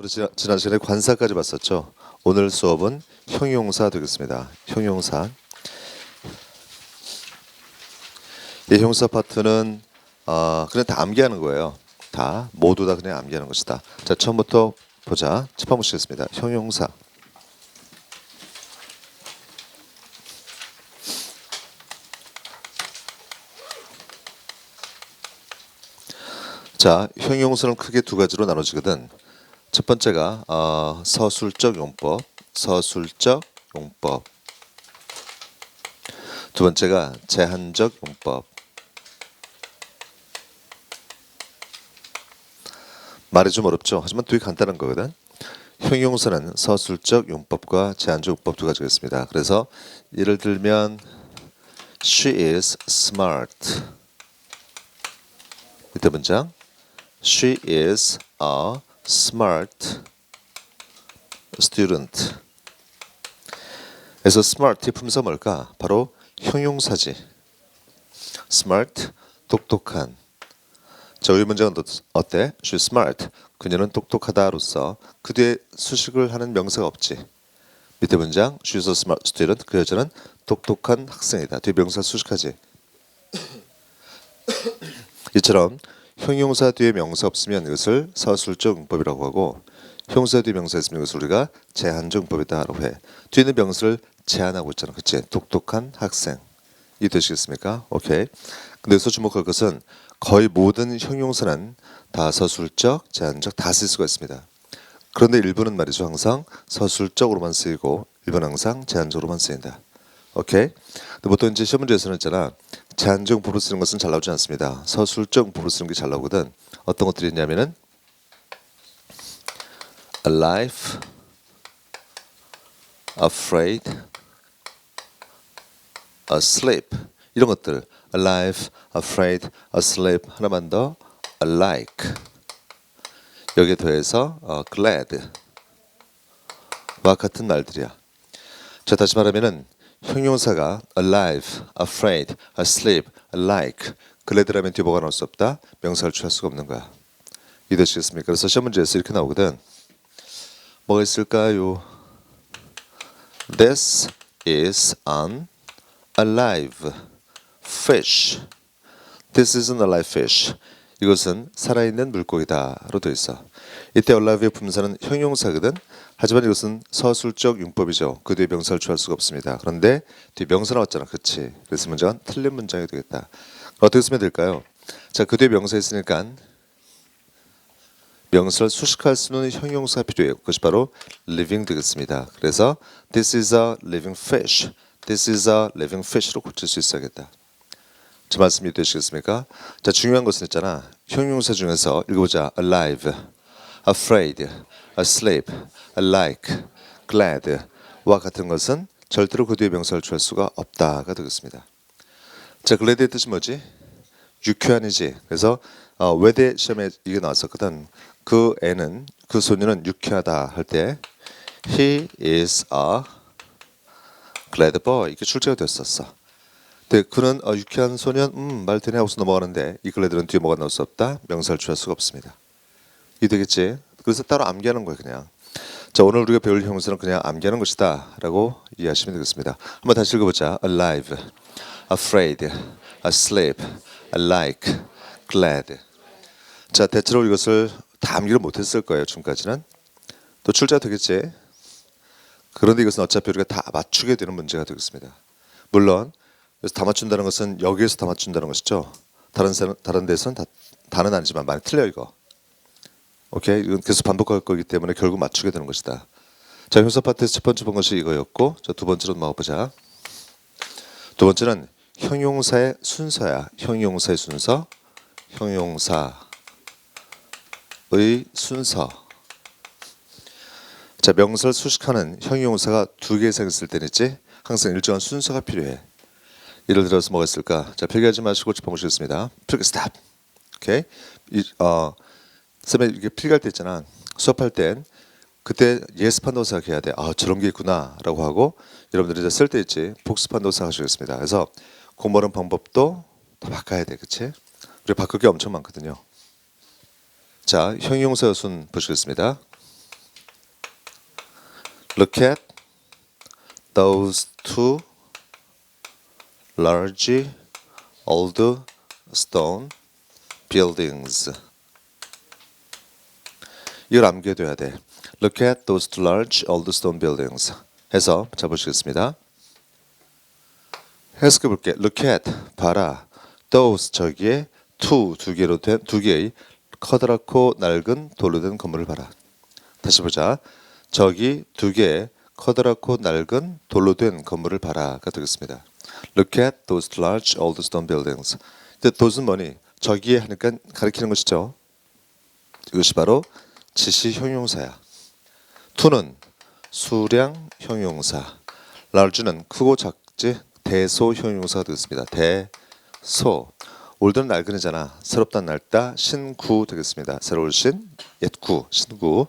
우리 지난 시간에 관사까지 봤었죠. 오늘 수업은 형용사 되겠습니다. 형용사. 이 형용사 파트는 그냥 다 암기하는 거예요. 다 모두 다 그냥 암기하는 것이다. 자, 처음부터 보자. 짚어 보시겠습니다. 형용사. 자, 형용사는 크게 두 가지로 나눠지거든. 첫 번째가 서술적 용법, 서술적 용법. 두 번째가 제한적 용법. 말이 좀 어렵죠. 하지만 되게 간단한 거거든. 형용사는 서술적 용법과 제한적 용법 두 가지가 있습니다. 그래서 예를 들면 She is smart. 이때 문장 She is a smart student. 그래서 smart의 품사 뭘까? 바로 형용사지. smart, 똑똑한. 자, 우리 문장은 어때? She's smart. 그녀는 똑똑하다로서 그 뒤에 수식을 하는 명사가 없지. 밑에 문장 She's a smart student. 그 여자는 똑똑한 학생이다. 뒤에 명사 수식하지. 이처럼 형용사 뒤에 명사 없으면 이것을 서술적 용법이라고 하고 형용사 뒤에 명사 있으면 이것을 우리가 제한적 용법이다라고 해. 뒤에 있는 명사를 제한하고 있잖아. 그치? 똑똑한 학생. 이해되시겠습니까? 오케이. 근데 여기서 주목할 것은 거의 모든 형용사는 다 서술적, 제한적 다 쓸 수가 있습니다. 그런데 일부는 말이죠. 항상 서술적으로만 쓰이고 일부는 항상 제한적으로만 쓰인다. 오케이. 근데 보통 이제 시험 문제에서는 있잖아. 제한적 용법으로 쓰는 것은 잘 나오지 않습니다. 서술적 용법으로 쓰는 게 잘 나오거든. 어떤 것들이 있냐면은 alive, afraid, asleep 이런 것들. alive, afraid, asleep 하나만 더 alike. 여기에 더해서 glad 와 같은 말들이야. 자, 다시 말하면은 형용사가 alive, afraid, asleep, alike, glad라면 뒤에 뭐가 나올 수 없다? 명사를 취할 수가 없는 거야. 이해되시겠습니까? 그래서 시험 문제에서 이렇게 나오거든. 뭐가 있을까요? This is an alive fish. This is an alive fish. 이것은 살아있는 물고기다로 되어 있어. 이때 alive의 품사는 형용사거든. 하지만 이것은 서술적 용법이죠. 그 뒤에 명사를 취할 수가 없습니다. 그런데 뒤에 명사 나왔잖아. 그렇지? 그래서 문장은 틀린 문장이 되겠다. 어떻게 쓰면 될까요? 자, 그 뒤에 명사 있으니까 명사를 수식할 수 있는 형용사가 필요해요. 그것이 바로 living 되겠습니다. 그래서 this is a living fish. This is a living fish로 고칠 수 있어야겠다. 제 말씀이 되시겠습니까? 자, 중요한 것은 있잖아. 형용사 중에서 읽어보자. alive, afraid, asleep, alike, glad 와 같은 것은 절대로 그 뒤에 명사를 취할 수가 없다가 되겠습니다. 자, glad의 뜻이 뭐지? 유쾌한이지. 그래서 외대 시험에 이게 나왔었거든. 그 애는, 그 소녀는 유쾌하다 할 때 he is a glad boy 이렇게 출제가 됐었어. 근데 그는 유쾌한 소년 말 되네 하고서 넘어가는데 이 glad는 뒤에 뭐가 나올 수 없다? 명사를 취할 수가 없습니다. 이해되겠지? 그래서 따로 암기하는 거예요. 그냥. 자, 오늘 우리가 배울 형용사는 그냥 암기하는 것이다 라고 이해하시면 되겠습니다. 한번 다시 읽어보자. alive, afraid, asleep, alike, glad. 자, 대체로 이것을 다 암기를 못했을 거예요. 지금까지는. 또 출제가 되겠지? 그런데 이것은 어차피 우리가 다 맞추게 되는 문제가 되겠습니다. 물론 그래서 다 맞춘다는 것은 여기에서 다 맞춘다는 것이죠. 다른 데서는 다는 아니지만 많이 틀려 이거. 오케이? 이건 계속 반복할 거기 때문에 결국 맞추게 되는 것이다. 자, 형용사 파트에서 첫 번째 본 것이 이거였고, 자, 두 번째로 넘어가보자. 두 번째는 형용사의 순서야. 형용사의 순서. 형용사의 순서. 자, 명사를 수식하는 형용사가 두 개 이상 있을 때는 있지? 항상 일정한 순서가 필요해. 예를 들어서 뭐가 있을까? 자, 필기하지 마시고 짚어보시겠습니다. 필기 스탑. 오케이? 쌤이 이게 필기할 때 있잖아. 수업할 땐 그때 예습한다고 생각해야 돼. 저런 게 있구나라고 하고 여러분들이 이제 쓸 때 있지. 복습한다고 생각하시겠습니다. 그래서 공부하는 방법도 다 바꿔야 돼, 그렇지? 우리 바꿀 게 엄청 많거든요. 자, 형용사 순 보시겠습니다. Look at those two large old stone buildings. 이걸 암기해둬야 돼. Look at those two large old stone buildings. 해서 자 보시겠습니다. 해석해 볼게. Look at 봐라. Those 저기에 두 개로 된 두 개의 커다랗고 낡은 돌로 된 건물을 봐라. 다시 보자. 저기 두 개의 커다랗고 낡은 돌로 된 건물을 봐라가 되겠습니다. Look at those large old stone buildings. those는 뭐니? 저기에 하니까 가리키는 것이죠. 이것이 바로 지시 형용사야. to는 수량 형용사, large는 크고 작지 대소 형용사가 되겠습니다. 대소. 올드는 낡은이잖아. 새롭다 낡다 신구 되겠습니다. 새로운 신, 옛구, 신구.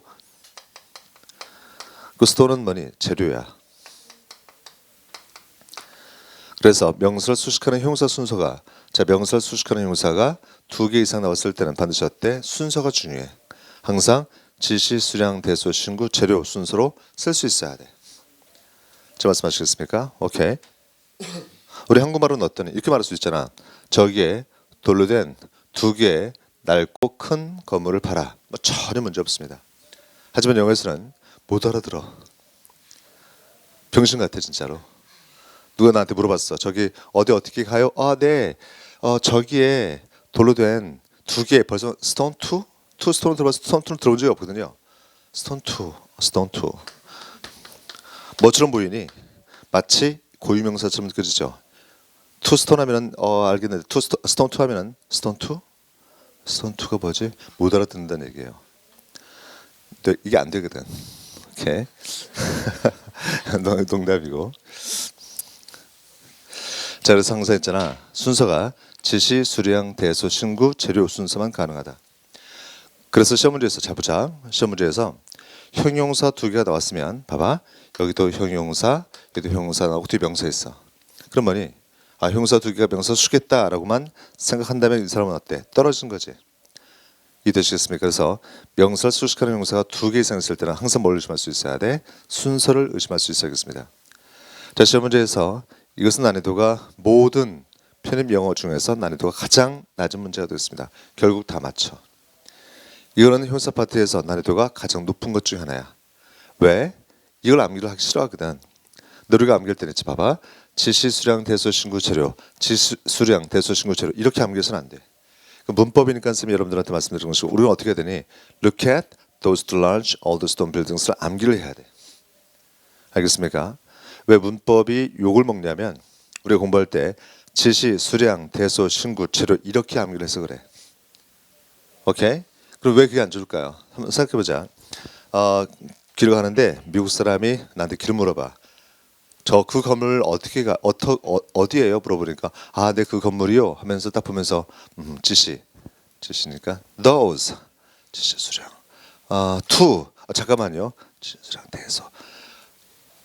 그 stone는 뭐니? 재료야. 그래서 명사를 수식하는 형용사 순서가 명사를 수식하는 형용사가 2개 이상 나왔을 때는 반드시 어때? 순서가 중요해. 항상 지시, 수량, 대소, 신구, 재료 순서로 쓸 수 있어야 돼. 제 말씀하시겠습니까? 오케이. 우리 한국말로는 어떠니? 이렇게 말할 수 있잖아. 저기에 돌로 된 2개의 낡고 큰 건물을 봐라. 뭐 전혀 문제 없습니다. 하지만 영어에서는 못 알아들어. 병신 같아 진짜로. 누가 나한테 물어봤어. 저기 어디 어떻게 가요? 아, 네. 저기에 돌로 된 2개 벌써 스톤 2? 2 스톤 들어봐서 스톤 2는 들어본 적이 없거든요. 스톤 2. 뭐처럼 보이니? 마치 고유명사처럼 느껴지죠. 2 스톤 하면은 알겠는데 2 스톤 2 하면은 스톤 2? 스톤 2가 뭐지? 못 알아듣는다는 얘기예요. 근데 이게 안 되거든. 오케이. 농담이고. 자, 그래서 항상 했잖아. 순서가 지시, 수량, 대소, 신구, 재료 순서만 가능하다. 그래서 시험 문제에서 자보자. 시험 문제에서 형용사 2개가 나왔으면 봐봐. 여기도 형용사, 여기도 형용사 나오고 뒤에 명사 있어. 그럼 뭐니? 아, 형용사 2개가 명사 수겠다라고만 생각한다면 이 사람은 어때? 떨어진 거지. 이해되시겠습니까? 그래서 명사를 수식하는 형용사가 2개 이상 있을 때는 항상 뭘 의심할 수 있어야 돼? 순서를 의심할 수 있어야겠습니다. 자, 시험 문제에서 이것은 난이도가 모든 편입 영어 중에서 난이도가 가장 낮은 문제가 되겠습니다. 결국 다 맞춰. 이거는 형용사 파트에서 난이도가 가장 높은 것 중 하나야. 왜? 이걸 암기를 하기 싫어하거든. 너희가 암기할 때는 있지 봐봐. 지시, 수량, 대소, 신구, 재료. 지시, 수량, 대소, 신구, 재료. 이렇게 암기해서는 안 돼. 그 문법이니까 쌤이 여러분들한테 말씀드린 것이고 우리는 어떻게 해야 되니? Look at those two large old stone buildings를 암기를 해야 돼. 알겠습니까? 왜 문법이 욕을 먹냐면 우리가 공부할 때 지시, 수량, 대소, 신구, 재료 이렇게 암기를 해서 그래. 오케이? 그럼 왜 그게 안 좋을까요? 한번 생각해보자. 길을 가는데 미국 사람이 나한테 길을 물어봐. 저 그 건물 어떻게 가 어디예요? 물어보니까 아, 네, 그 건물이요 하면서 딱 보면서 지시니까 those 지시, 수량 two 잠깐만요. 지시, 수량, 대소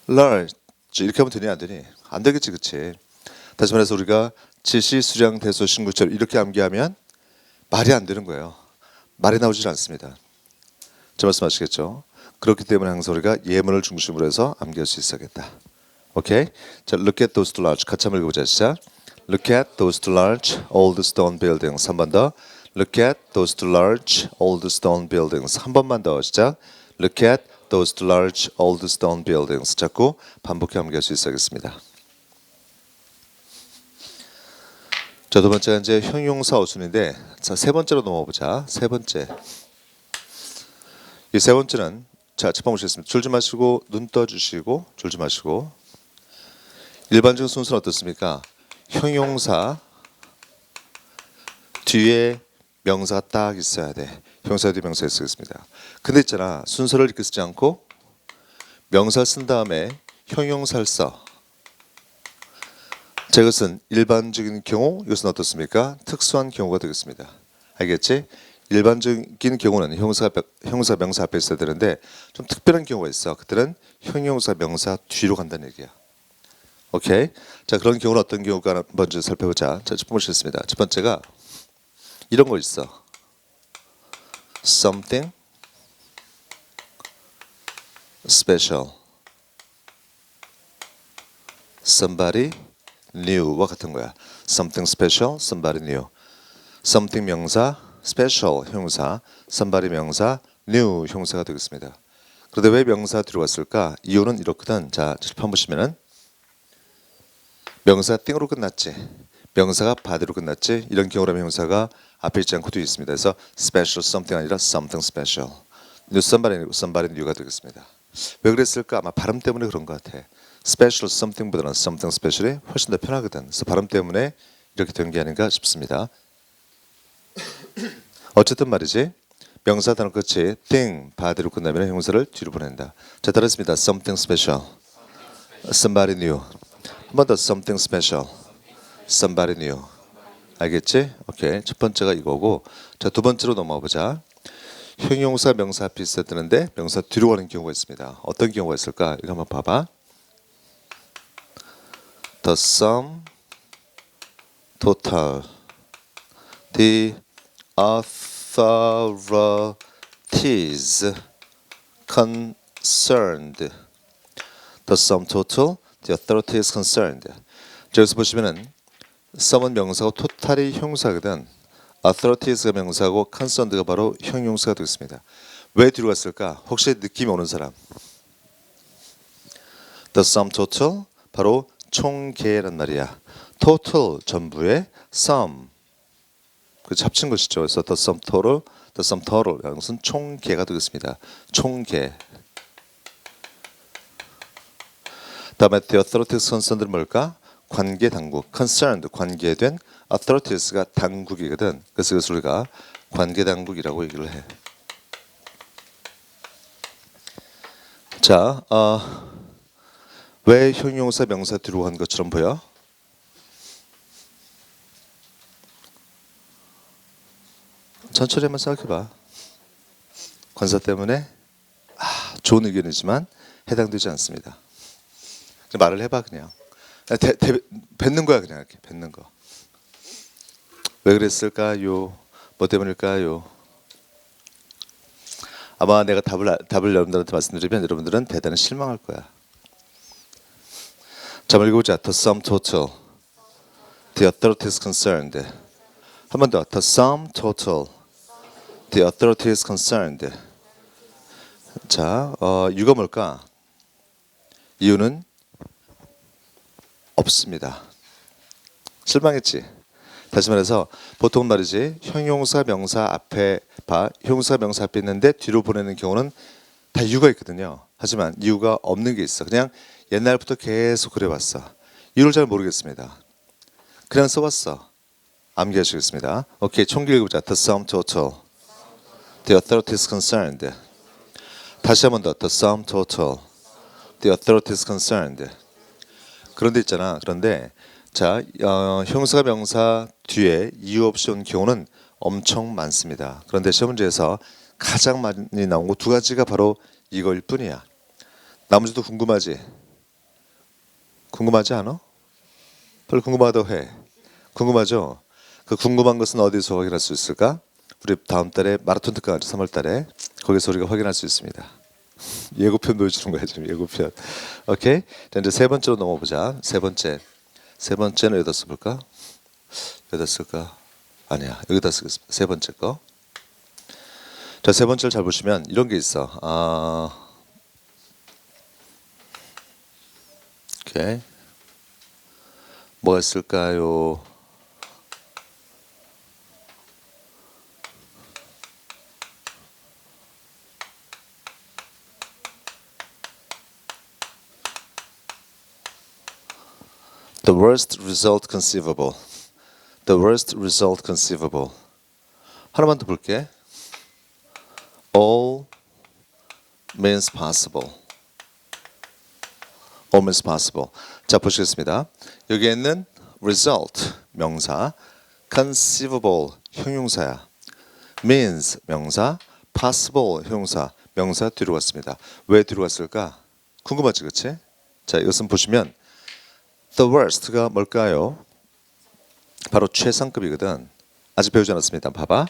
large 이렇게 하면 되니 안 되니? 안 되겠지, 그치? 다시 말해서 우리가 지시, 수량, 대소, 신구, 재료 이렇게 암기하면 말이 안 되는 거예요. 말이 나오질 않습니다. 제 말씀 아시겠죠? 그렇기 때문에 항상 우리가 예문을 중심으로 해서 암기할 수 있어야겠다. 오케이? 자, look at those two large. 같이 한번 읽어보자. 시작. Look at those two large old stone buildings. 한 번 더. Look at those two large old stone buildings. 한 번만 더. 시작. Look at those two large old stone buildings. 자꾸 반복해 암기할 수 있어야겠습니다. 자, 두 번째가 이제 형용사 어순인데, 자, 세 번째로 넘어가 보자. 세 번째. 이 세 번째는 자, 첫 번 보시겠습니다. 줄 좀 마시고 눈 떠주시고 줄 좀 마시고. 일반적인 순서는 어떻습니까? 형용사 뒤에 명사가 딱 있어야 돼. 형용사 뒤에 명사 쓰겠습니다. 근데 있잖아, 순서를 이렇게 쓰지 않고 명사 쓴 다음에 형용사를 써. 자, 이것은 일반적인 경우, 이것은 어떻습니까? 특수한 경우가 되겠습니다. 알겠지? 일반적인 경우는 형용사 명사 앞에 있어야 되는데 좀 특별한 경우가 있어. 그때는 형용사 명사 뒤로 간다는 얘기야. 오케이? 자, 그런 경우는 어떤 경우가 먼저 살펴보자. 자, 첫 번째 보시겠습니다. 첫 번째가 이런 거 있어. Something special. somebody new와 같은 거야. something special, somebody new. something 명사, special 형용사, somebody 명사, new 형용사가 되겠습니다. 그런데 왜 명사 뒤로 갔을까? 이유는 이렇거든. 자, 칠판 보시면은 명사가 띵으로 끝났지. 명사가 body로 끝났지. 이런 경우라면 형용사가 앞에 있지 않고 뒤에 있습니다. 그래서 special something 아니라 something special. new somebody new가 되겠습니다. 왜 그랬을까? 아마 발음 때문에 그런 것 같아. special something보다는 something special이 훨씬 더 편하거든. 그래서 발음 때문에 이렇게 된 게 아닌가 싶습니다. 어쨌든 말이지. 명사 단어 끝이 thing, body로 끝나면 형용사를 뒤로 보낸다. 자, 따라했습니다. something special, somebody new. 한 번 더 something special, somebody new. 알겠지? 오케이. 첫 번째가 이거고, 자, 두 번째로 넘어가 보자. 형용사, 명사 앞에 있어야 되는데 명사 뒤로 가는 경우가 있습니다. 어떤 경우가 있을까? 이거 한번 봐봐. The sum total, the authorities concerned. The sum total, the authorities concerned. 여기서 보시면은 sum은 명사고 total이 형용사거든. authorities가 명사고 concerned가 바로 형용사가 되겠습니다. 왜 뒤로 갔을까? 혹시 느낌이 오는 사람? The sum total 바로 총계란 말이야. total 전부의 sum 그 합친 것이죠. 그래서 the sum total 이것은 총계가 되겠습니다. 총계. 다음에 the authorities concerned는 뭘까? 관계 당국. concerned 관계된 authorities가 당국이거든. 그래서 이것을 우리가 관계 당국이라고 얘기를 해. 자, 왜 형용사 명사 뒤로 간 것처럼 보여? 천천히 한번 생각해봐. 관사 때문에 좋은 의견이지만 해당되지 않습니다. 말을 해봐 그냥. 뱉는 거야 그냥 이렇게 뱉는 거. 왜 그랬을까요? 뭐 때문일까요? 아마 내가 답을 여러분들한테 말씀드리면 여러분들은 대단히 실망할 거야. 자, 한번 읽어보자. The sum total, the authorities concerned. 한 번 더. The sum total, the authorities concerned. 자, 이유가 뭘까? 이유는 없습니다. 실망했지? 다시 말해서 보통 말이지 형용사 명사 앞에 형용사 명사 앞에 있는데 뒤로 보내는 경우는 다 이유가 있거든요. 하지만 이유가 없는 게 있어. 그냥 옛날부터 계속 그래왔어. 이유를 잘 모르겠습니다. 그냥 써왔어. 암기하시겠습니다. 오케이, 총기 읽어보자. The sum total, the authorities concerned. 다시 한 번 더. The sum total, the authorities concerned. 그런데 있잖아. 그런데 자, 형용사 명사 뒤에 이유 없이 온 경우는 엄청 많습니다. 그런데 시험 문제에서 가장 많이 나온 거 두 가지가 바로 이거일 뿐이야. 나머지도 궁금하지? 궁금하지 않아? 별로 궁금하다고 해. 궁금하죠? 그 궁금한 것은 어디서 확인할 수 있을까? 우리 다음 달에 마라톤 특강 3월 달에 거기서 우리가 확인할 수 있습니다. 예고편 보여주는 거야 지금. 예고편. 오케이. 자, 이제 세 번째로 넘어보자. 세 번째는 여기다 써볼까? 여기다 쓸까? 아니야. 여기다 쓰겠습니다. 세 번째 거. 자, 세 번째를 잘 보시면 이런 게 있어. 오케이. 뭐가 있을까요? The worst result conceivable. The worst result conceivable. 하나만 더 볼게. All means possible. All means possible. 자, 보시겠습니다. 여기에 있는 result 명사, conceivable 형용사야. means 명사, possible 형용사, 명사 뒤로 갔습니다. 왜 뒤로 갔을까? 궁금하지, 그렇지? 자, 이것은 보시면 the worst가 뭘까요? 바로 최상급이거든. 아직 배우지 않았습니다. 봐봐.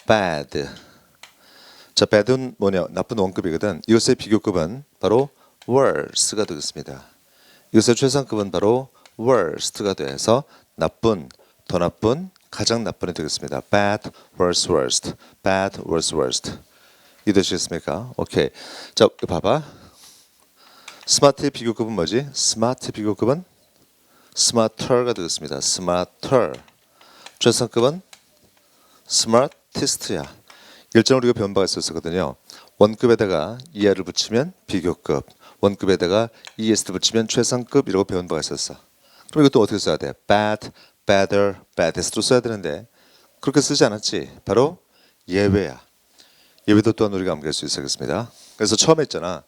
bad. 자, bad은 뭐냐? 나쁜 원급이거든. 이것의 비교급은 바로 worse가 되겠습니다. 이것의 최상급은 바로 worst가 돼서 나쁜, 더 나쁜, 가장 나쁜이 되겠습니다. bad, worst, worst, bad, worst, worst. 이해되시겠습니까? 오케이. 자, 이거 봐봐. 스마트의 비교급은 뭐지? 스마트 비교급은 smarter가 되겠습니다. smarter. 최상급은 smartest야. 일정 우리가 배운 바가 있었거든요. 원급에다가 ER을 붙이면 비교급, 원급에다가 ES를 붙이면 최상급이라고 배운 바가 있었어. 그럼 이것도 어떻게 써야 돼? bad, better, baddest로 써야 되는데 그렇게 쓰지 않았지. 바로 예외야. 예외도 또한 우리가 암기할 수 있겠습니다. 그래서 처음에 있잖아.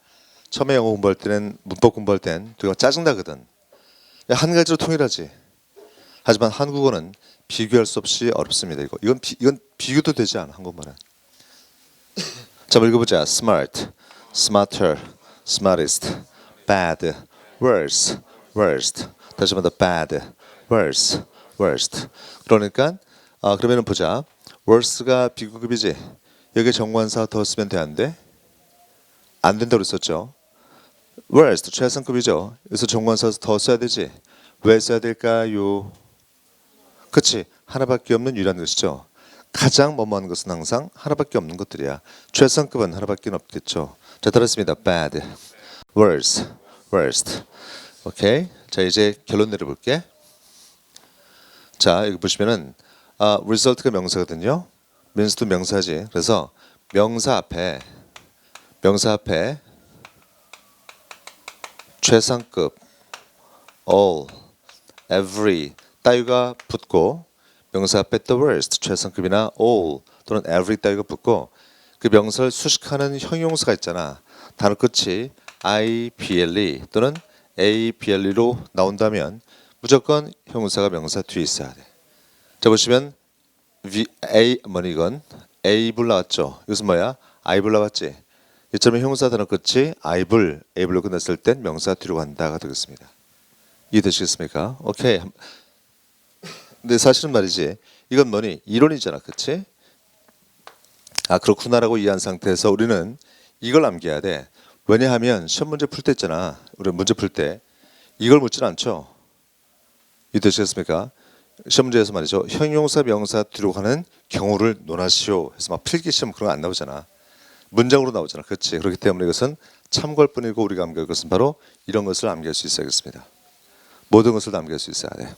처음에 영어 공부할 때는 문법 공부할 땐 되게 짜증나거든. 한 가지로 통일하지. 하지만 한국어는 비교할 수 없이 어렵습니다. 이건 비교도 되지 않아. 한국말은. 자, 한번 읽어보자. smart, smarter, smartest, bad, worse, worst. 다시 한번 더 bad, worse, worst. 그러니까 그러면은 보자. worse가 비교급이지. 여기 정관사 더 쓰면 돼, 안 돼? 안 된다고 그랬었죠. worst 최상급이죠. 그래서 정관사 더 써야 되지. 왜 써야 될까요? 그렇지. 하나밖에 없는 유일한 것이죠. 가장 뭐뭐한 것은 항상 하나밖에 없는 것들이야. 최상급은 하나밖에 없겠죠. 자, 따랐습니다. bad, worse, worst. 오케이. 자, 이제 결론 내려볼게. 자, 여기 보시면은 result가 명사거든요. means도 명사지. 그래서 명사 앞에 최상급, all, every 따위가 붙고 명사 앞에 the worst 최상급이나 all 또는 every 따위가 붙고 그 명사를 수식하는 형용사가 있잖아. 단어 끝이 IBLE 또는 ABLE로 나온다면 무조건 형용사가 명사 뒤에 있어야 돼. 자, 보시면 이건 able로 나왔죠. 이것은 뭐야? ible로 나왔지. 이처럼 형용사 단어 끝이 able로 끝났을 땐 명사 뒤로 간다가 되겠습니다. 이해되시겠습니까? 오케이. 근데 사실은 말이지. 이건 뭐니? 이론이잖아. 그치? 그렇구나라고 이해한 상태에서 우리는 이걸 암기해야 돼. 왜냐하면 시험 문제 풀 때 있잖아. 우리 문제 풀 때 이걸 묻진 않죠. 이해되시겠습니까? 시험 문제에서 말이죠. 형용사 명사 뒤로 가는 경우를 논하시오 해서 막 필기 시험 그런 거 안 나오잖아. 문장으로 나오잖아. 그렇지? 그렇기 때문에 이것은 참고할 뿐이고 우리가 암기할 것은 바로 이런 것을 암기할 수 있어야겠습니다. 모든 것을 암기할 수 있어야 돼.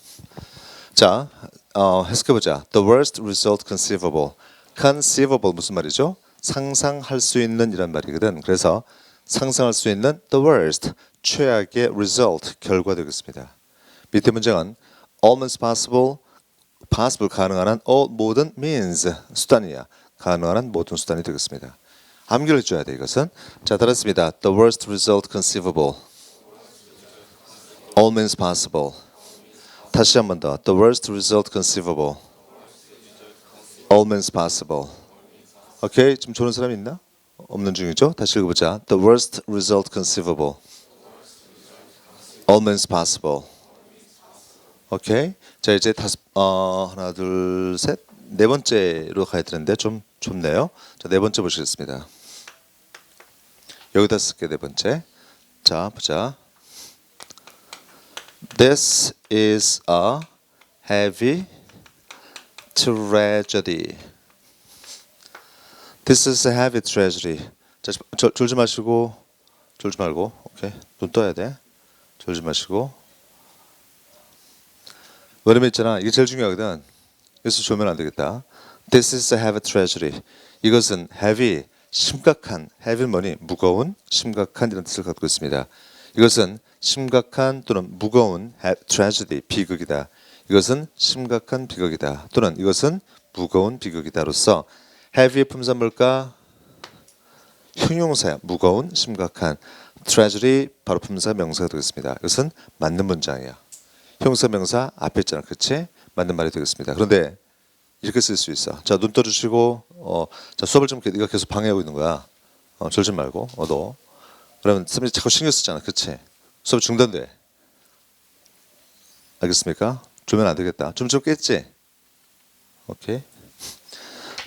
자, 해석해보자. The worst result conceivable. conceivable 무슨 말이죠? 상상할 수 있는 이란 말이거든. 그래서 상상할 수 있는 the worst 최악의 result 결과 되겠습니다. 밑에 문장은 all means possible 가능한 한 all 모든 means 수단이야. 가능한 한 모든 수단이 되겠습니다. 암기를 해줘야 돼 이것은. 자, 따랐습니다. The worst result conceivable. all means possible. 다시 한 번 더. The worst result conceivable. all means possible. 오케이, 지금 좋은 사람 있나? 없는 중이죠. 다시 읽어보자. The worst result conceivable. all means possible. 오케이. 자, 이제 하나, 둘, 셋, 네 번째로 가야 되는데 좀 좁네요. 자, 네 번째 보시겠습니다. 여기다 쓸게 네 번째. 자, 보자. This is a heavy tragedy. This is a heavy tragedy. 자, 졸지 마시고, 졸지 말고, 오케이. 눈 떠야 돼. 졸지 마시고. 왜냐면 있잖아. 이게 제일 중요하거든. 그래서 졸면 안 되겠다. This is a heavy tragedy. 이것은 heavy, 심각한, heavy는 뭐니? 무거운, 심각한 이런 뜻을 갖고 있습니다. 이것은 심각한 또는 무거운 tragedy, 비극이다. 이것은 심각한 비극이다. 또는 이것은 무거운 비극이다로서 heavy의 품사 뭘까? 형용사야. 무거운, 심각한. tragedy 바로 품사 명사가 되겠습니다. 이것은 맞는 문장이야. 형용사 명사 앞에 있잖아. 그치? 맞는 말이 되겠습니다. 그런데 이렇게 쓸 수 있어. 자, 눈 떠주시고 자, 수업을 좀 네가 계속 방해하고 있는 거야. 졸지 말고 너. 그러면 선생님이 자꾸 신경 쓰잖아. 그치? 수업 중단돼. 알겠습니까? 졸면 안 되겠다. 좀 깼지? 오케이.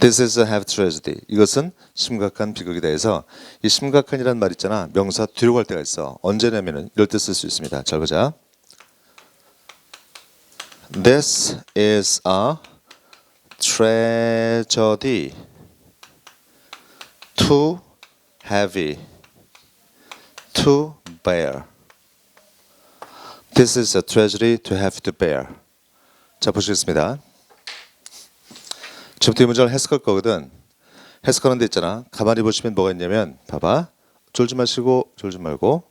This is a heavy tragedy. 이것은 심각한 비극이다 해서 이 심각한이라는 말 있잖아. 명사 뒤로 갈 때가 있어. 언제냐면은 이럴 때 쓸 수 있습니다. 잘 보자. This is a tragedy. Too heavy to bear. This is a tragedy to have to bear. 자, 보시겠습니다. 지금부터 이 문장을 해석할 거거든. 해석하는 데 있잖아. 가만히 보시면 뭐가 있냐면 봐봐. 졸지 마시고 졸지 말고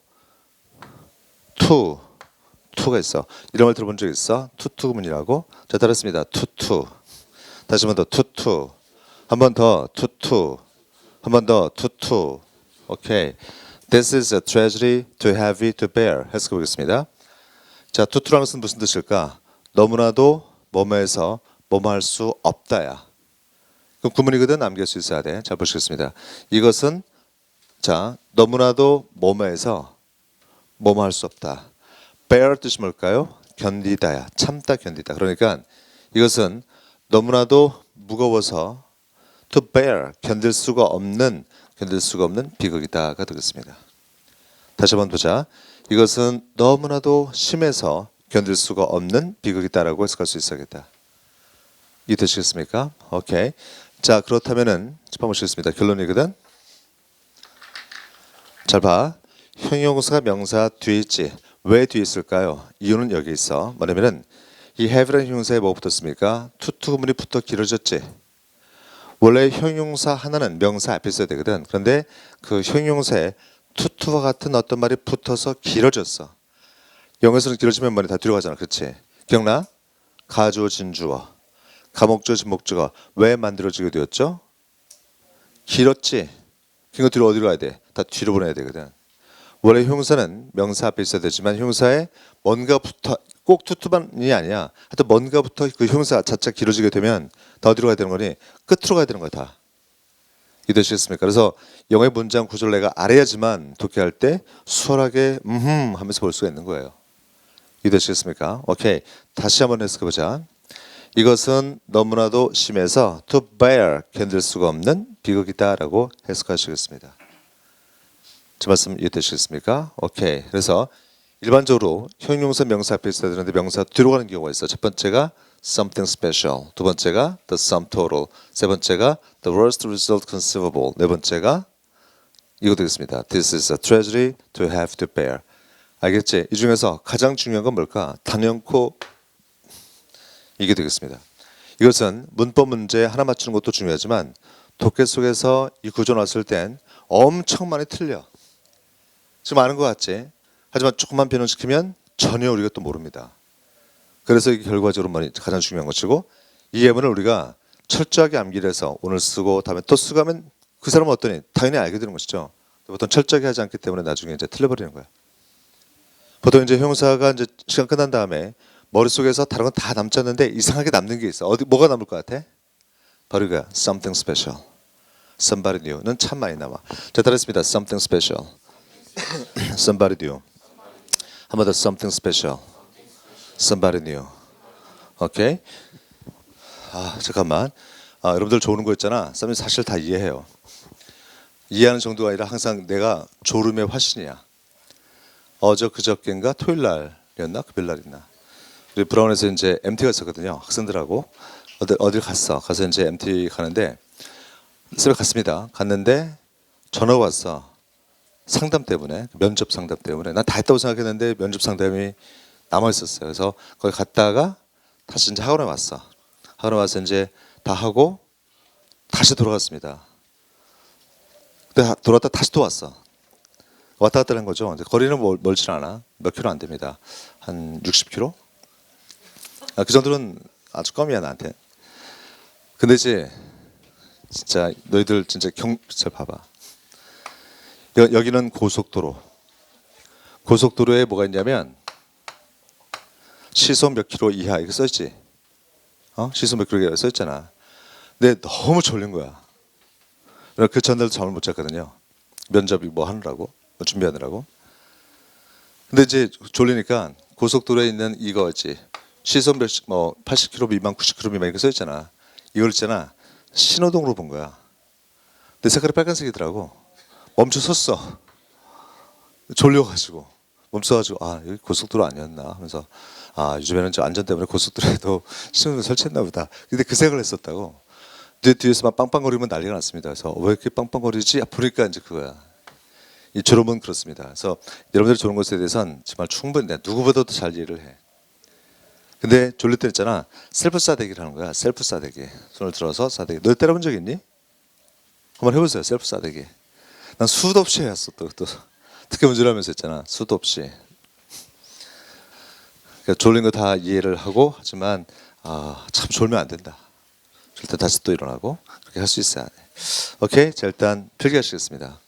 to가 있어. 이런 말 들어본 적 있어? 투투 구문이라고. 자, 따랐습니다. 투투. 다시 한 번 더 투투. 한 번 더 투투. 한 번 더 투투. 오케이. This is a tragedy too heavy to bear. 해석해 보겠습니다. 자, 투투라는 것은 무슨 뜻일까? 너무나도 뭐뭐해서 뭐뭐 할 수 없다야. 그럼 구문이거든. 남길 수 있어야 돼. 자, 보시겠습니다. 이것은 자, 너무나도 뭐뭐해서 뭐뭐 할 수 없다. bear 뜻이 뭘까요? 견디다야. 참다, 견디다. 그러니까 이것은 너무나도 무거워서 to bear, 견딜 수가 없는 비극이다가 되겠습니다. 다시 한번 보자. 이것은 너무나도 심해서 견딜 수가 없는 비극이다라고 해석할 수 있어야겠다. 이해되시겠습니까? 오케이. 자, 그렇다면은 한번 보시겠습니다. 결론이거든. 잘 봐. 형용사가 명사 뒤에 있지. 왜 뒤에 있을까요? 이유는 여기 있어. 뭐냐면은 이 have라는 형용사에 뭐 붙었습니까? 투투 구문이 붙어 길어졌지. 원래 형용사 하나는 명사 앞에 있어야 되거든. 그런데 그 형용사에 투투와 같은 어떤 말이 붙어서 길어졌어. 영어에서는 길어지면 말이 다 뒤로 가잖아. 그렇지? 기억나? 가주어, 진주어, 가목주어, 진목주어가 왜 만들어지게 되었죠? 길었지. 그거 뒤로 어디로 가야 돼? 다 뒤로 보내야 되거든. 원래 형용사는 명사 앞에 있어야 되지만 형용사에 뭔가 붙어 꼭 투투만이 아니야. 하여튼 뭔가 붙어 그 형용사 자체가 길어지게 되면 다 어디로 가야 되는 거니? 끝으로 가야 되는 거야 다. 이해되시겠습니까? 그래서 영어의 문장 구조를 내가 알아야지만 독해할 때 수월하게 하면서 볼 수가 있는 거예요. 이해되시겠습니까? 오케이. 다시 한번 해석해보자. 이것은 너무나도 심해서 to bear, 견딜 수가 없는 비극이다라고 해석하시겠습니다. 제 말씀 이해되시겠습니까? 오케이. 그래서 일반적으로 형용사 명사 앞에 있어야 되는데 명사 뒤로 가는 경우가 있어. 첫 번째가 something special, 두 번째가 the sum total, 세 번째가 the worst result conceivable, 네 번째가 이거 되겠습니다. This is a tragedy to have to bear. 알겠지? 이 중에서 가장 중요한 건 뭘까? 단연코 이게 되겠습니다. 이것은 문법 문제 하나 맞추는 것도 중요하지만 독해 속에서 이 구조 나왔을 땐 엄청 많이 틀려. 지금 아는 것 같지? 하지만 조금만 변형시키면 전혀 우리가 또 모릅니다. 그래서 이게 결과적으로 가장 중요한 것이고 이 예문을 우리가 철저하게 암기를 해서 오늘 쓰고 다음에 또 쓰고 하면 그 사람은 어떠니? 당연히 알게 되는 것이죠. 보통 철저하게 하지 않기 때문에 나중에 이제 틀려버리는 거야. 보통 이제 형용사가 이제 시간 끝난 다음에 머릿속에서 다른 건 다 남지 않는데 이상하게 남는 게 있어. 어디 뭐가 남을 것 같아? 바로 이거야. Something special. Somebody new는 참 많이 남아. 자, 따라했습니다. Something special. Somebody new. 한 번 더 something special. Somebody new. 오케이? 아, 잠깐만. 여러분들 좋은 거 있잖아. 썸이 사실 다 이해해요. 이해하는 정도가 아니라 항상 내가 졸음의 화신이야. 그저께인가 토요일 날이었나? 금요일 날이었나? 우리 브라운에서 이제 MT 갔었거든요. 학생들하고 어딜 갔어. 가서 이제 MT 가는데 새벽 갔습니다. 갔는데 전화가 왔어. 상담 때문에, 면접 상담 때문에. 난 다 했다고 생각했는데 면접 상담이 남아 있었어요. 그래서 거기 갔다가 다시 이제 학원에 왔어. 학원에 와서 이제 다 하고 다시 돌아갔습니다. 근데 돌아왔다 다시 또 왔어. 왔다 갔다 하는 거죠. 거리는 멀진 않아. 몇 킬로 안 됩니다. 한 60킬로? 그 정도는 아주 껌이야 나한테. 근데 이제 진짜 너희들 진짜 잘 봐봐. 여기는 고속도로. 고속도로에 뭐가 있냐면 시속 몇 킬로 이하 이거 써있지? 시속 몇 킬로 이하 써있잖아. 근데 너무 졸린 거야. 그 전날도 잠을 못 잤거든요. 면접이 뭐 하느라고, 뭐 준비하느라고. 근데 이제 졸리니까 고속도로에 있는 이거 있지. 시속 뭐 80km 미만, 90km 미만 이거 써있잖아. 이걸 있잖아. 신호등으로 본 거야. 내 색깔이 빨간색이더라고. 멈춰 섰어. 졸려가지고 멈춰가지고 아 여기 고속도로 아니었나 하면서 아 요즘에는 저 안전 때문에 고속도로에도 신호등 설치했나 보다. 근데 그 생각을 했었다고. 내 뒤에서 막 빵빵거리면 난리가 났습니다. 그래서 왜 이렇게 빵빵거리지? 보니까 이제 그거야. 이 졸음은 그렇습니다. 그래서 여러분들이 졸은 것에 대해서는 정말 충분히 내가 누구보다도 잘 이해를 해. 근데 졸릴 때 있잖아. 셀프 싸대기를 하는 거야. 셀프 싸대기. 손을 들어서 싸대기. 너 때려본 적 있니? 한번 해보세요. 셀프 싸대기. 난 수도 없이 해왔어. 또 특히 운전하면서 했잖아. 수도 없이. 그러니까 졸린 거 다 이해를 하고 하지만 참 졸면 안 된다. 졸 때 다시 또 일어나고 그렇게 할 수 있어야 돼. 오케이. 자 일단 필기하시겠습니다.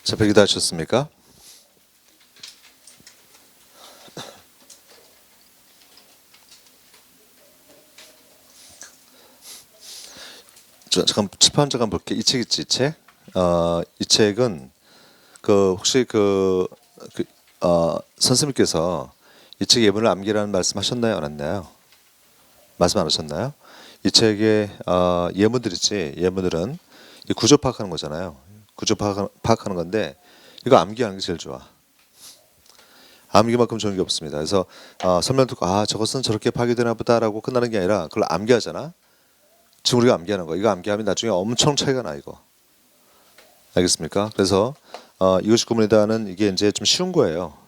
자, 배기 다 하셨습니까? 잠깐 칠판 잠깐 볼게. 이 책 있지, 이 책? 이 책은 그 혹시 선생님께서 이 책 예문을 암기라는 말씀하셨나요, 안 했나요? 말씀 안 하셨나요? 이 책의 예문들 있지. 예문들은 이 구조 파악하는 거잖아요. 구조 파악하는 건데 이거 암기하는 게 제일 좋아. 암기만큼 좋은 게 없습니다. 그래서 설명 듣고 저것은 저렇게 파악되나 보다라고 끝나는 게 아니라 그걸 암기하잖아. 지금 우리가 암기하는 거. 이거 암기하면 나중에 엄청 차이가 나 이거. 알겠습니까? 그래서 이것이 구문이다는 이게 이제 좀 쉬운 거예요.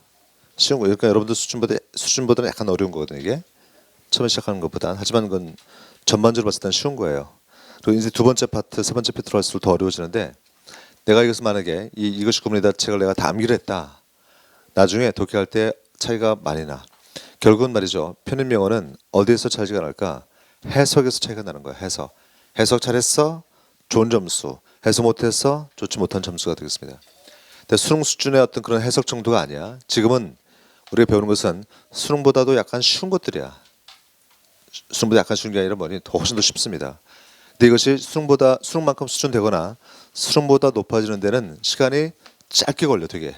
쉬운 거. 그러니까 여러분들 수준보다는 약간 어려운 거거든요. 이게 처음에 시작하는 것보다. 하지만 그건 전반적으로 봤을 때는 쉬운 거예요. 그리고 이제 두 번째 파트, 세 번째 파트로 갈수록 더 어려워지는데 내가 이것을 만약에 이것이 구문이다 책을 내가 다 암기를 했다. 나중에 독해할 때 차이가 많이 나. 결국은 말이죠. 편인명어는 어디에서 차이가 날까? 해석에서 차이가 나는 거야. 해석 잘했어? 좋은 점수. 해석 못했어? 좋지 못한 점수가 되겠습니다. 근데 수능 수준의 어떤 그런 해석 정도가 아니야. 지금은 우리가 배우는 것은 수능보다도 약간 쉬운 것들이야. 수능보다 약간 쉬운 게 아니라 훨씬 더 쉽습니다. 근데 이것이 수능만큼 수준되거나 수능보다 높아지는 데는 시간이 짧게 걸려 되게.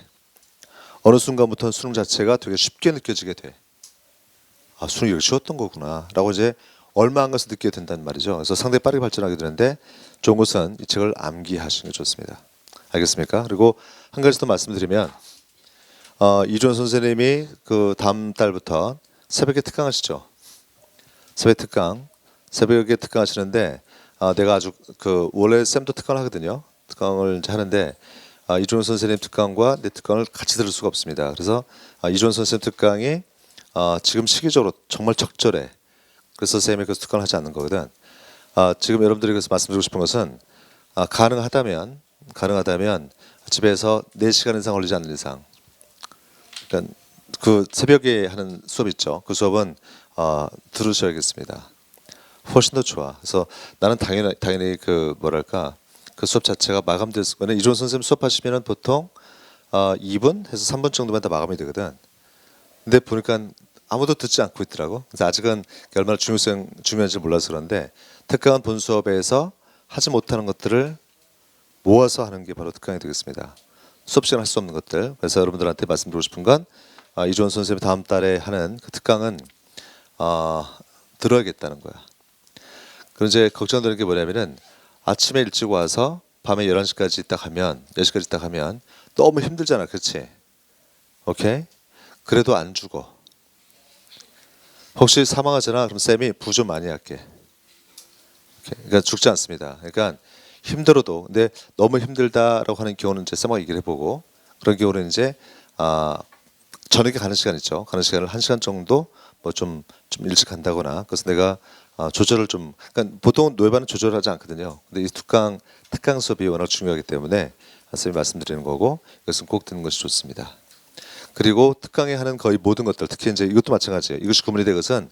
어느 순간부터 수능 자체가 되게 쉽게 느껴지게 돼. 수능이 이렇게 쉬웠던 거구나 라고 이제 얼마 안 가서 느끼게 된다는 말이죠. 그래서 상당히 빠르게 발전하게 되는데 좋은 것은 이 책을 암기하시는 게 좋습니다. 알겠습니까? 그리고 한 가지 더 말씀드리면 이준 선생님이 그 다음 달부터 새벽에 특강하시죠. 새벽에 특강하시는데 내가 아주 원래 쌤도 특강을 하거든요. 특강을 이제 하는데 이준 선생님 특강과 내 특강을 같이 들을 수가 없습니다. 그래서 이준 선생님 특강이 지금 시기적으로 정말 적절해. 그래서 쌤이 그 특강을 하지 않는 거거든. 지금 여러분들이 그래서 말씀드리고 싶은 것은 가능하다면 집에서 4시간 이상 걸리지 않는 이상, 그러니까 그 새벽에 하는 수업 있죠. 그 수업은 들으셔야겠습니다. 훨씬 더 좋아. 그래서 나는 당연히 그 수업 자체가 마감됐을 거는 이준 선생님 수업하시면은 보통 2분 해서 3분 정도만 다 마감이 되거든. 근데 보니까 아무도 듣지 않고 있더라고. 그래서 아직은 얼마나 중요한지 몰라서 그런데 특강은 본 수업에서 하지 못하는 것들을 모아서 하는 게 바로 특강이 되겠습니다. 수업 시간 할 수 없는 것들. 그래서 여러분들한테 말씀드리고 싶은 건 이준 선생님이 다음 달에 하는 그 특강은 들어야겠다는 거야. 그럼 이제 걱정되는 게 뭐냐면은 아침에 일찍 와서 밤에 11시까지 딱 하면 10시까지 딱 하면 너무 힘들잖아. 그렇지? 오케이? 그래도 안 죽어. 혹시 사망하잖아. 그럼 쌤이 부 좀 많이 할게. 그러니까 죽지 않습니다. 그러니까 힘들어도 근데 너무 힘들다라고 하는 경우는 이제 쌤하고 얘기를 해보고 그런 경우는 이제 저녁에 가는 시간 있죠. 가는 시간을 1시간 정도 좀 일찍 간다거나 그래서 내가 조절을 좀 그러니까 보통 노예반은 조절하지 않거든요. 근데 이 특강 수업이 워낙 중요하기 때문에 쌤이 말씀드리는 거고 이것은 꼭 듣는 것이 좋습니다. 그리고 특강에 하는 거의 모든 것들 특히 이제 이것도 마찬가지예요. 이것이 구문이 된 것은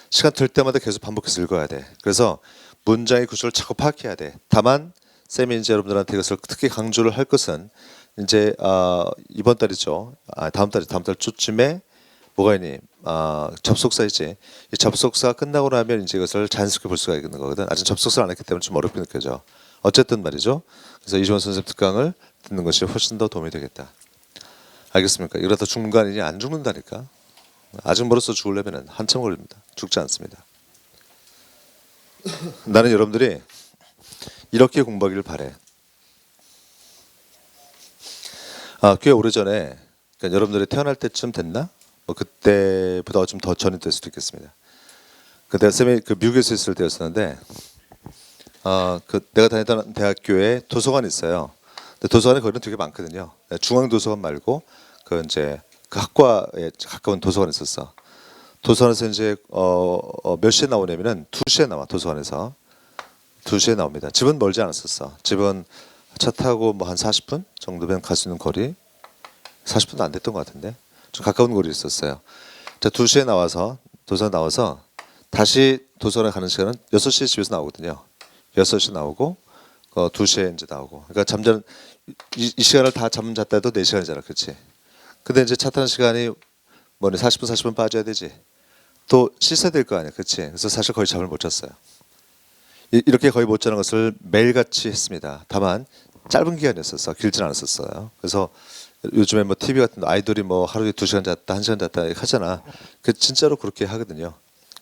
시간 될 때마다 계속 반복해서 읽어야 돼. 그래서 문장의 구조를 자꾸 파악해야 돼. 다만 쌤이 이제 여러분들한테 이것을 특히 강조를 할 것은 이제 이번 달이죠. 다음 달 초쯤에 뭐가 있니? 접속사이지. 이 접속사 끝나고 나면 이제 이것을 자연스럽게 볼 수가 있는 거거든. 아직 접속사를 안 했기 때문에 좀 어렵게 느껴져. 어쨌든 말이죠. 그래서 이주원 선생님 특강을 듣는 것이 훨씬 더 도움이 되겠다. 알겠습니까? 이러다 죽는 거 아니냐? 안 죽는다니까. 아직 멀어서 죽으려면 한참 걸립니다. 죽지 않습니다. 나는 여러분들이 이렇게 공부하기를 바래. 꽤 오래전에 그러니까 여러분들이 태어날 때쯤 됐나? 그때보다 좀 더 전이 될 수도 있겠습니다. 그때 쌤이 미국에서 있을 때였었는데 내가 다니던 대학교에 도서관이 있어요. 근데 도서관이 거기는 되게 많거든요. 중앙 도서관 말고 이제 그 학과에 가까운 도서관이 있었어. 도서관에서 이제 몇 시에 나오냐면은 2시에 나와. 도서관에서 2시에 나옵니다. 집은 멀지 않았었어. 집은 차 타고 한 40분 정도면 갈 수 있는 거리. 40분도 안 됐던 것 같은데 좀 가까운 거리에 있었어요. 자, 2시에 나와서 도서관 나와서 다시 도서관에 가는 시간은 6시에 집에서 나오거든요. 6시 나오고 2시에 이제 나오고. 그러니까 잠자는 이 시간을 다 잠 잤다 해도 4시간이잖아. 그렇지? 근데 이제 차 타는 시간이 뭐니 40분 빠져야 되지. 또 씻어야 될 거 아니야. 그렇지? 그래서 사실 거의 잠을 못 잤어요. 이렇게 거의 못 자는 것을 매일같이 했습니다. 다만 짧은 기간이었어서 길진 않았었어요. 그래서 요즘에 뭐 TV 같은 데 아이돌이 뭐 하루에 2시간 잤다 1시간 잤다 하잖아. 그 진짜로 그렇게 하거든요.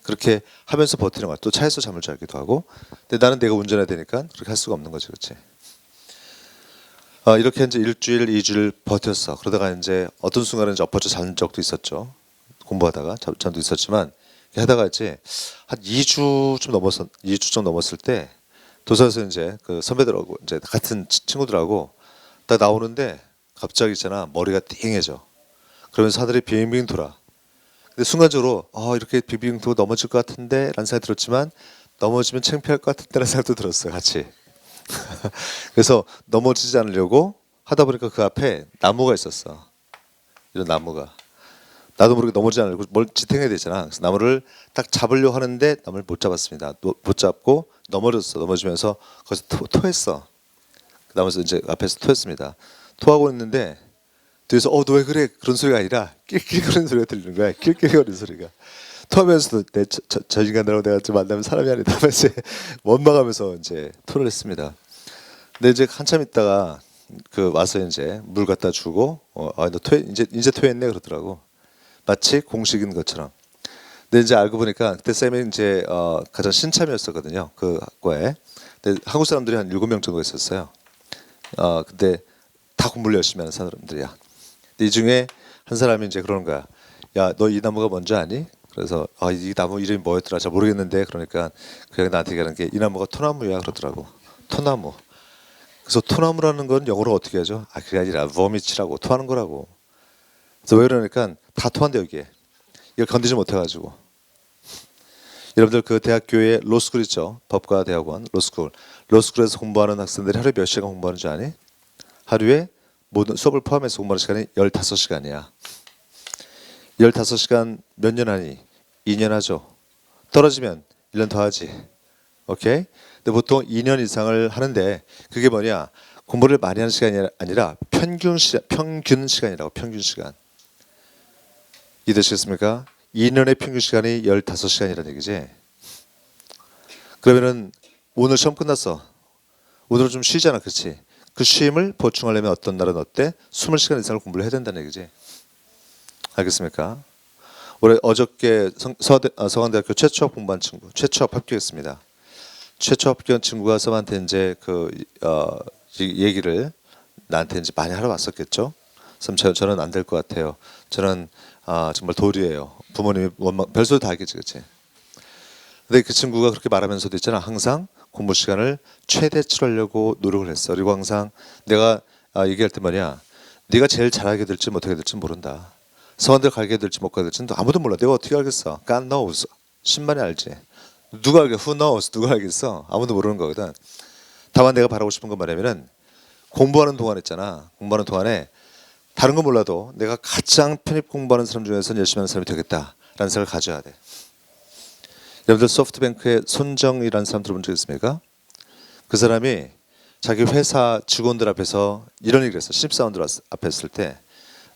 그렇게 하면서 버티는 거야. 또 차에서 잠을 자기도 하고. 근데 나는 내가 운전해야 되니까 그렇게 할 수가 없는 거지. 그렇지? 이렇게 이제 일주일, 2주일 버텼어. 그러다가 이제 어떤 순간에 이제 엎어져 잔 적도 있었죠. 공부하다가 잠도 있었지만 하다가 이제 한 2주 좀 넘었을 때 도서에서 이제 그 선배들하고 이제 같은 친구들하고 딱 나오는데 갑자기 있잖아 머리가 띵해져. 그러면서 하늘이 빙빙 돌아. 근데 순간적으로 이렇게 빙빙 돌고 넘어질 것 같은데 라는 생각이 들었지만 넘어지면 창피할 것 같은데 라는 생각도 들었어요. 같이. 그래서 넘어지지 않으려고 하다 보니까 그 앞에 나무가 있었어. 이런 나무가. 나도 모르게 넘어지지 않으려고 뭘 지탱해야 되잖아. 그래서 나무를 딱 잡으려고 하는데 나무를 못 잡았습니다. 못 잡고 넘어졌어. 넘어지면서 거기서 토했어. 나무에서 이제 앞에서 토했습니다. 토하고 있는데 뒤에서 너 왜 그래? 그런 소리가 아니라 낄낄거리는 소리가 들리는 거야. 낄낄거리는 소리가. 토하면서도 저 인간들하고 내가 좀 만나면 사람이 아니다 하면서 원망하면서 이제 토를 했습니다. 근데 이제 한참 있다가 그 와서 이제 물 갖다 주고 너 이제 토했네 그러더라고. 마치 공식인 것처럼. 근데 이제 알고 보니까 그때 쌤이 이제 가장 신참이었었거든요. 그 학과에. 근데 한국 사람들이 한 7명 정도 있었어요. 근데 다 공부를 열심히 하는 사람들이야. 근데 이 중에 한 사람이 이제 그러는 거야. 야, 너 이 나무가 뭔지 아니? 그래서 이 나무 이름이 뭐였더라? 잘 모르겠는데 그러니까 그냥 나한테 얘기하는 게 이 나무가 토나무야 그러더라고. 토나무. 그래서 토나무라는 건 영어로 어떻게 하죠? 그게 아니라 vomit이라고 토하는 거라고. 그래서 왜 그러니까 다 토한대 여기에. 이걸 건드지 못해가지고. 여러분들 그 대학교에 로스쿨 있죠? 법과 대학원 로스쿨. 로스쿨에서 공부하는 학생들이 하루에 몇 시간 공부하는 줄 아니? 하루에 모든 수업을 포함해서 공부하는 시간이 15시간이야. 15시간 몇 년 하니? 2년 하죠. 떨어지면 1년 더 하지. 오케이? 근데 보통 2년 이상을 하는데 그게 뭐냐? 공부를 많이 하는 시간이 아니라 평균 시간이라고. 평균 시간. 이해되시겠습니까? 2년의 평균 시간이 15시간이라는 얘기지. 그러면은 오늘 시험 끝났어. 오늘은 좀 쉬잖아. 그렇지? 그 쉼을 보충하려면 어떤 날은 어때? 20시간 이상을 공부를 해야 된다는 얘기지. 알겠습니까? 어저께 서강대학교 최초 공부한 친구, 최초 합격했습니다. 최초 합격한 친구가 쌤한테 이제 이 얘기를 나한테 이제 많이 하러 왔었겠죠. 쌤 저는 안 될 것 같아요. 저는 정말 도리예요. 부모님이 별소리 다 하겠지, 그렇지? 근데 그 친구가 그렇게 말하면서도 있잖아. 항상 공부 시간을 최대치하려고 노력을 했어. 그리고 항상 내가 얘기할 때 말이야. 네가 제일 잘하게 될지 못하게 될지 모른다. 서원대 가게 될지 못 가게 될지는 아무도 몰라. 내가 어떻게 알겠어? God knows. 신만이 알지. 누가 알겠어? Who knows? 누가 알겠어? 아무도 모르는 거거든. 다만 내가 바라고 싶은 건 뭐냐면은 공부하는 동안 있잖아. 공부하는 동안에 다른 건 몰라도 내가 가장 편입 공부하는 사람 중에서는 열심히 하는 사람이 되겠다라는 생각을 가져야 돼. 여러분들 소프트뱅크의 손정이라는 사람 들어본 적 있습니까? 그 사람이 자기 회사 직원들 앞에서 이런 얘기를 했어. 신입사원들 앞에 있을 때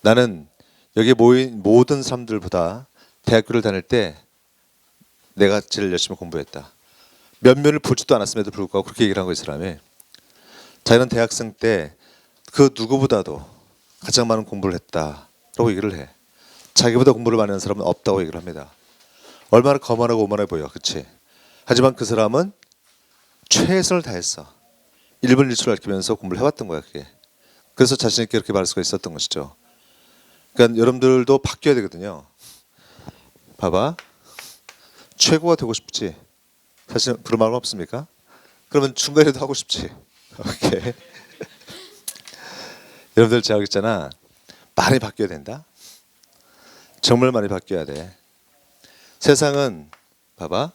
나는 여기 모인 모든 사람들보다 대학교를 다닐 때 내가 제일 열심히 공부했다. 면면을 보지도 않았음에도 불구하고 그렇게 얘기를 한 거예요. 이 사람이. 자기는 대학생 때 그 누구보다도 가장 많은 공부를 했다라고 얘기를 해. 자기보다 공부를 많이 하는 사람은 없다고 얘기를 합니다. 얼마나 거만하고 오만해 보여. 그렇지? 하지만 그 사람은 최선을 다했어. 1분 1초를 아끼면서 공부를 해왔던 거야. 그게. 그래서 자신 있게 그렇게 말할 수가 있었던 것이죠. 그러니까 여러분들도 바뀌어야 되거든요. 봐봐. 최고가 되고 싶지. 사실 그런 마음 없습니까? 그러면 중간에도 하고 싶지. 오케이. 여러분들 제가 있잖아. 많이 바뀌어야 된다. 정말 많이 바뀌어야 돼. 세상은 봐봐.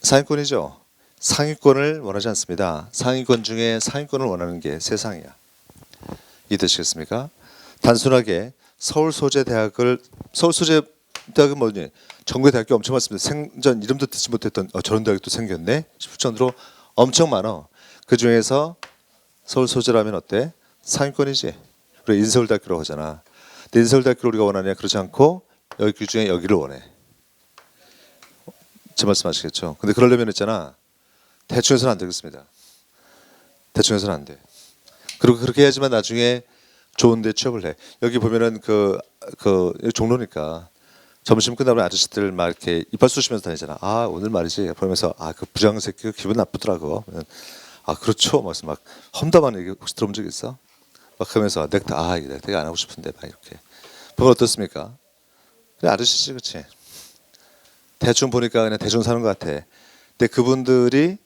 상위권이죠. 상위권을 원하지 않습니다. 상위권 중에 상위권을 원하는 게 세상이야. 이해되시겠습니까? 단순하게 서울 소재 대학은 뭐니? 전국의 대학교 엄청 많습니다. 생전 이름도 듣지 못했던 저런 대학이 또 생겼네 싶을 정도로 엄청 많아. 그 중에서 서울 소재라면 어때? 상위권이지. 우리 인서울대학교라고 하잖아. 근데 인서울대학교를 우리가 원하냐? 그렇지 않고 여기 그 중에 여기를 원해. 제 말씀 아시겠죠? 근데 그러려면 있잖아. 대충 해서는 안 되겠습니다. 대충 해서는 안 돼. 그리고 그렇게 해야지만 나중에 좋은 데 취업을 해. 여기 보면은 종로니까 점심 끝나면 아저씨들 막 이렇게 이빨 쑤시면서 다니잖아. 아, 오늘 말이지. 그러면서 아, 그 부장 새끼 기분 나쁘더라고. 아, 그렇죠. 막 험담하는 얘기 혹시 들어본 적 있어? 막 하면서 넥타이 안 하고 싶은데 막 이렇게. 그건 어떻습니까? 그냥 아저씨지, 그렇지? 대충 보니까 그냥 대충 사는 것 같아. 근데 그분들이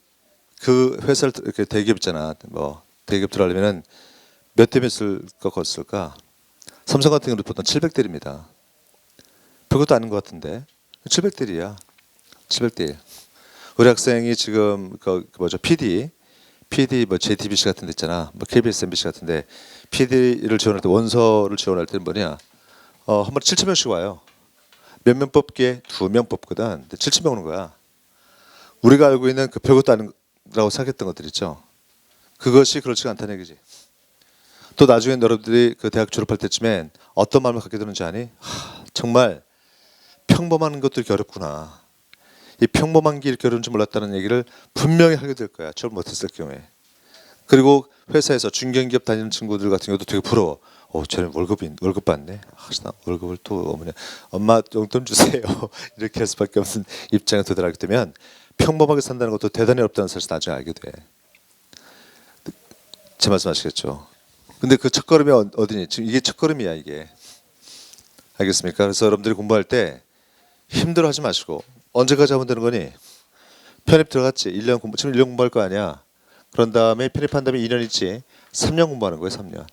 그 회사를 이렇게 대기업 있잖아. 뭐 대기업 들어가려면은 몇 대 몇을 꺾었을까? 삼성 같은 경우는 보통 700대입니다. 별것도 아닌 것 같은데 700대이야. 700대. 우리 학생이 지금 PD 뭐 JTBC 같은 데 있잖아. 뭐 KBS, MBC 같은데 PD를 지원할 때 원서를 지원할 때는 뭐냐? 한 번에 7,000명씩 와요. 몇 명 뽑기에 2명 뽑거든. 근데 7,000명 오는 거야. 우리가 알고 있는 그 별것도 아니라고 생각했던 것들 있죠. 그것이 그렇지가 않다는 얘기지. 또 나중에 여러분들이 그 대학 졸업할 때쯤엔 어떤 마음을 갖게 되는지 아니? 정말 평범한 것도 이렇게 어렵구나. 이 평범한 게 이렇게 어려운 줄 몰랐다는 얘기를 분명히 하게 될 거야. 졸업 못했을 경우에. 그리고 회사에서 중견기업 다니는 친구들 같은 경우도 되게 부러워. 쟤는 월급 받네. 나 월급을 또 엄마 용돈 주세요. 이렇게 할 수밖에 없는 입장에 도달하게 되면 평범하게 산다는 것도 대단히 어렵다는 사실을 나중에 알게 돼. 제 말씀 아시겠죠? 근데 그 첫걸음이 어디니? 지금 이게 첫걸음이야, 이게. 알겠습니까? 그래서 여러분들이 공부할 때 힘들어하지 마시고 언제까지 하면 되는 거니? 편입 들어갔지. 1년 공부. 지금 1년 공부할 거 아니야. 그런 다음에 편입한 다음에 2년 있지. 3년 공부하는 거예요. 3년.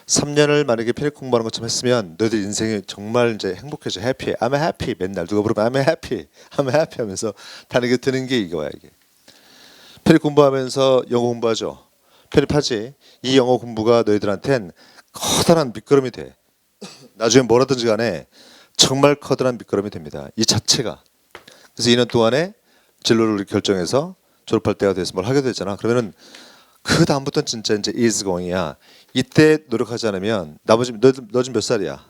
3년을 만약에 편입 공부하는 것처럼 했으면 너희들 인생이 정말 이제 행복해져. 해피해. I'm happy. 맨날 누가 부르면 I'm happy. I'm happy 하면서 다니게 되는 게 이거야, 이게. 편입 공부하면서 영어 공부하죠. 편입하지. 이 영어 공부가 너희들한텐 커다란 밑거름이 돼. 나중에 뭐라든지 간에 정말 커다란 밑거름이 됩니다. 이 자체가. 그래서 2년 동안에 진로를 우리 결정해서 졸업할 때가 돼서 뭘 하게 되잖아. 그러면은 그 다음부터는 진짜 이제 is going이야. 이때 노력하지 않으면 나머지 너 지금 몇 살이야?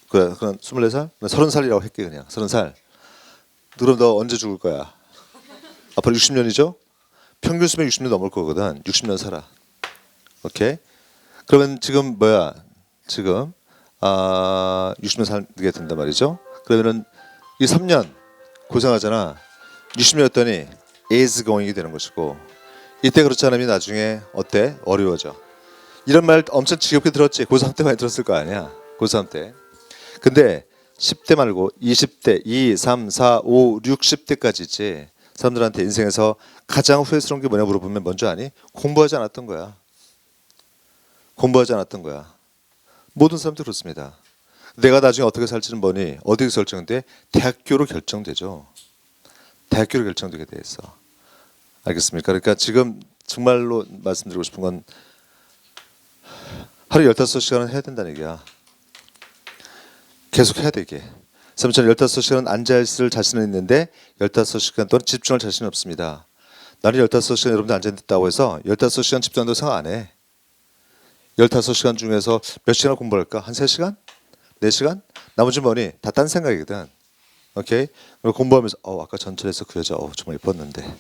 그래, 그럼 24살? 30살이라고 할게 그냥. 30살. 그럼 너 언제 죽을 거야? 앞으로 60년이죠? 평균 수명 60년 넘을 거거든. 60년 살아. 오케이? 그러면 지금 지금 60년 살게 된단 말이죠. 그러면은 이 3년 고생하잖아. 60년이었더니 is going이 되는 것이고 이때 그렇지 않으면 나중에 어때? 어려워져. 이런 말 엄청 지겹게 들었지. 고3 때 많이 들었을 거 아니야. 고3 때. 근데 10대 말고 20대, 2, 3, 4, 5, 60대까지 있지. 사람들한테 인생에서 가장 후회스러운 게 뭐냐 물어보면 먼저 아니? 공부하지 않았던 거야. 공부하지 않았던 거야. 모든 사람들이 그렇습니다. 내가 나중에 어떻게 살지는 뭐니? 어디서 결정돼? 대학교로 결정되죠. 대학교로 결정되게 돼 있어. 알겠습니까? 그러니까 지금 정말로 말씀드리고 싶은 건 하루 15시간은 해야 된다는 얘기야. 계속 해야 돼 이게. 저는 15시간은 앉아있을 자신은 있는데 15시간 동안 집중할 자신은 없습니다. 나는 15시간 여러분들 앉아있다고 해서 15시간 집중한다고 생각 안 해. 15시간 중에서 몇 시간 공부할까? 한 3시간? 4시간? 나머지 뭐니? 다 딴 생각이거든. 오케이? 공부하면서 아까 전철에서 그 여자 정말 예뻤는데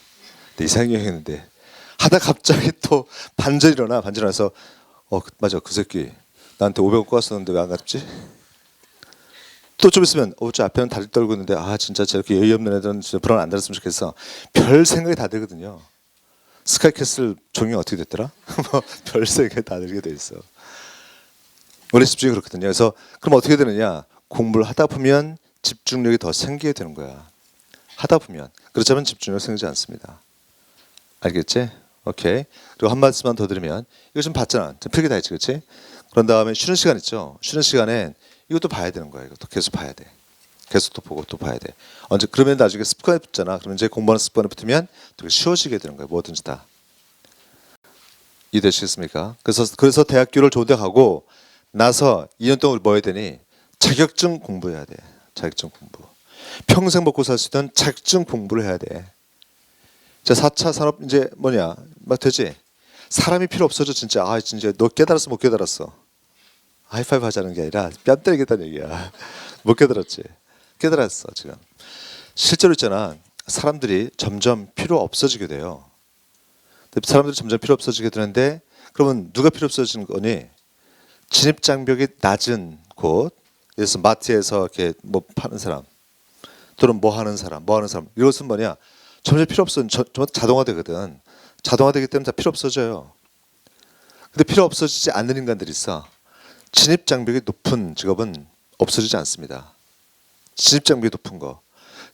내 이상형이었는데 하다 갑자기 또 반전 일어나서 맞아 그 새끼 나한테 500원 꼬았었는데 왜 안 갚지? 또 좀 있으면 저 앞에는 다리 떨고 있는데 진짜 저렇게 예의 없는 애들은 진짜 불안 안 달았으면 좋겠어. 별 생각이 다 들거든요. 스카이캐슬 종이 어떻게 됐더라? 별 생각이 다 들게 돼 있어. 원래 집중이 그렇거든요. 그래서 그럼 어떻게 되느냐? 공부를 하다 보면 집중력이 더 생기게 되는 거야. 하다 보면. 그렇지 않으면 집중력 생기지 않습니다. 알겠지? 오케이. 그리고 한 말씀만 더 드리면 이거 좀 봤잖아. 좀 필기 다 했지, 그렇지? 그런 다음에 쉬는 시간 있죠. 쉬는 시간엔 이것도 봐야 되는 거야. 이것도 계속 봐야 돼. 계속 또 보고 또 봐야 돼. 그러면 나중에 습관이 붙잖아. 그러면 이제 공부하는 습관이 붙으면 되게 쉬워지게 되는 거야. 뭐든지 다. 이해되시겠습니까? 그래서 대학교를 좋은 데 가고 나서 2년 동안 뭐 해야 되니? 자격증 공부해야 돼. 자격증 공부. 평생 먹고 살 수 있는 자격증 공부를 해야 돼. 자, 4차 산업 이제 뭐냐? 막 되지? 사람이 필요 없어져 진짜. 아, 진짜 너 깨달았어 못 깨달았어? 하이파이브 하자는 게 아니라 뺨 때리겠다는 얘기야. 못 깨달았지? 깨달았어 지금. 실제로 있잖아. 사람들이 점점 필요 없어지게 돼요. 사람들이 점점 필요 없어지게 되는데 그러면 누가 필요 없어지는 거니? 진입 장벽이 낮은 곳, 예를 마트에서 이렇게 뭐 파는 사람, 또는 뭐 하는 사람, 이것은 뭐냐? 점점 필요 없어진 자동화되거든. 자동화되기 때문에 다 필요 없어져요. 근데 필요 없어지지 않는 인간들이 있어. 진입 장벽이 높은 직업은 없어지지 않습니다. 진입 장벽이 높은 거.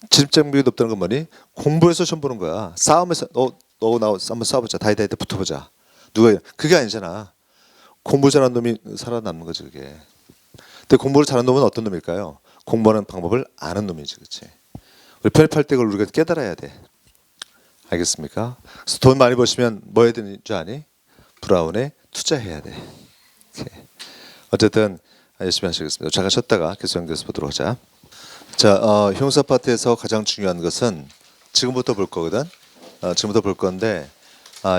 진입 장벽이 높다는 건 뭐니? 공부해서 시험 보는 거야. 싸움에서 너 나 한번 싸워보자. 다이다이 때 붙어보자. 누가 그게 아니잖아. 공부 잘하는 놈이 살아남는 거지 그게. 근데 공부를 잘하는 놈은 어떤 놈일까요? 공부하는 방법을 아는 놈이지, 그렇지? 우리 편입할 때 그걸 우리가 깨달아야 돼. 알겠습니까? 그래서 돈 많이 버시면 뭐 해야 되는 줄 아니? 브라운에 투자해야 돼. 오케이. 어쨌든 열심히 하시겠습니다. 잠깐 쉬었다가 계속 연결해서 보도록 하자. 자, 형사 파트에서 가장 중요한 것은 지금부터 볼 거거든. 지금부터 볼 건데,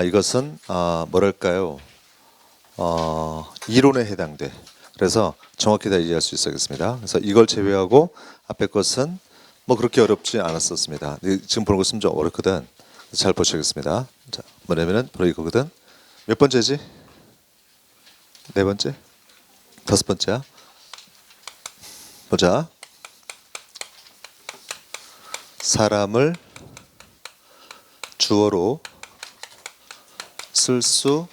이것은 뭐랄까요? 이론에 해당돼. 그래서 정확히 다 이해할 수 있겠습니다. 그래서 이걸 제외하고 앞에 것은 뭐 그렇게 어렵지 않았었습니다. 지금 보는 것은 좀 어렵거든. 잘 보시겠습니다. 자, 뭐냐면은 바로 이거거든. 몇 번째지? 네 번째? 다섯 번째야? 보자. 사람을 주어로 쓸 수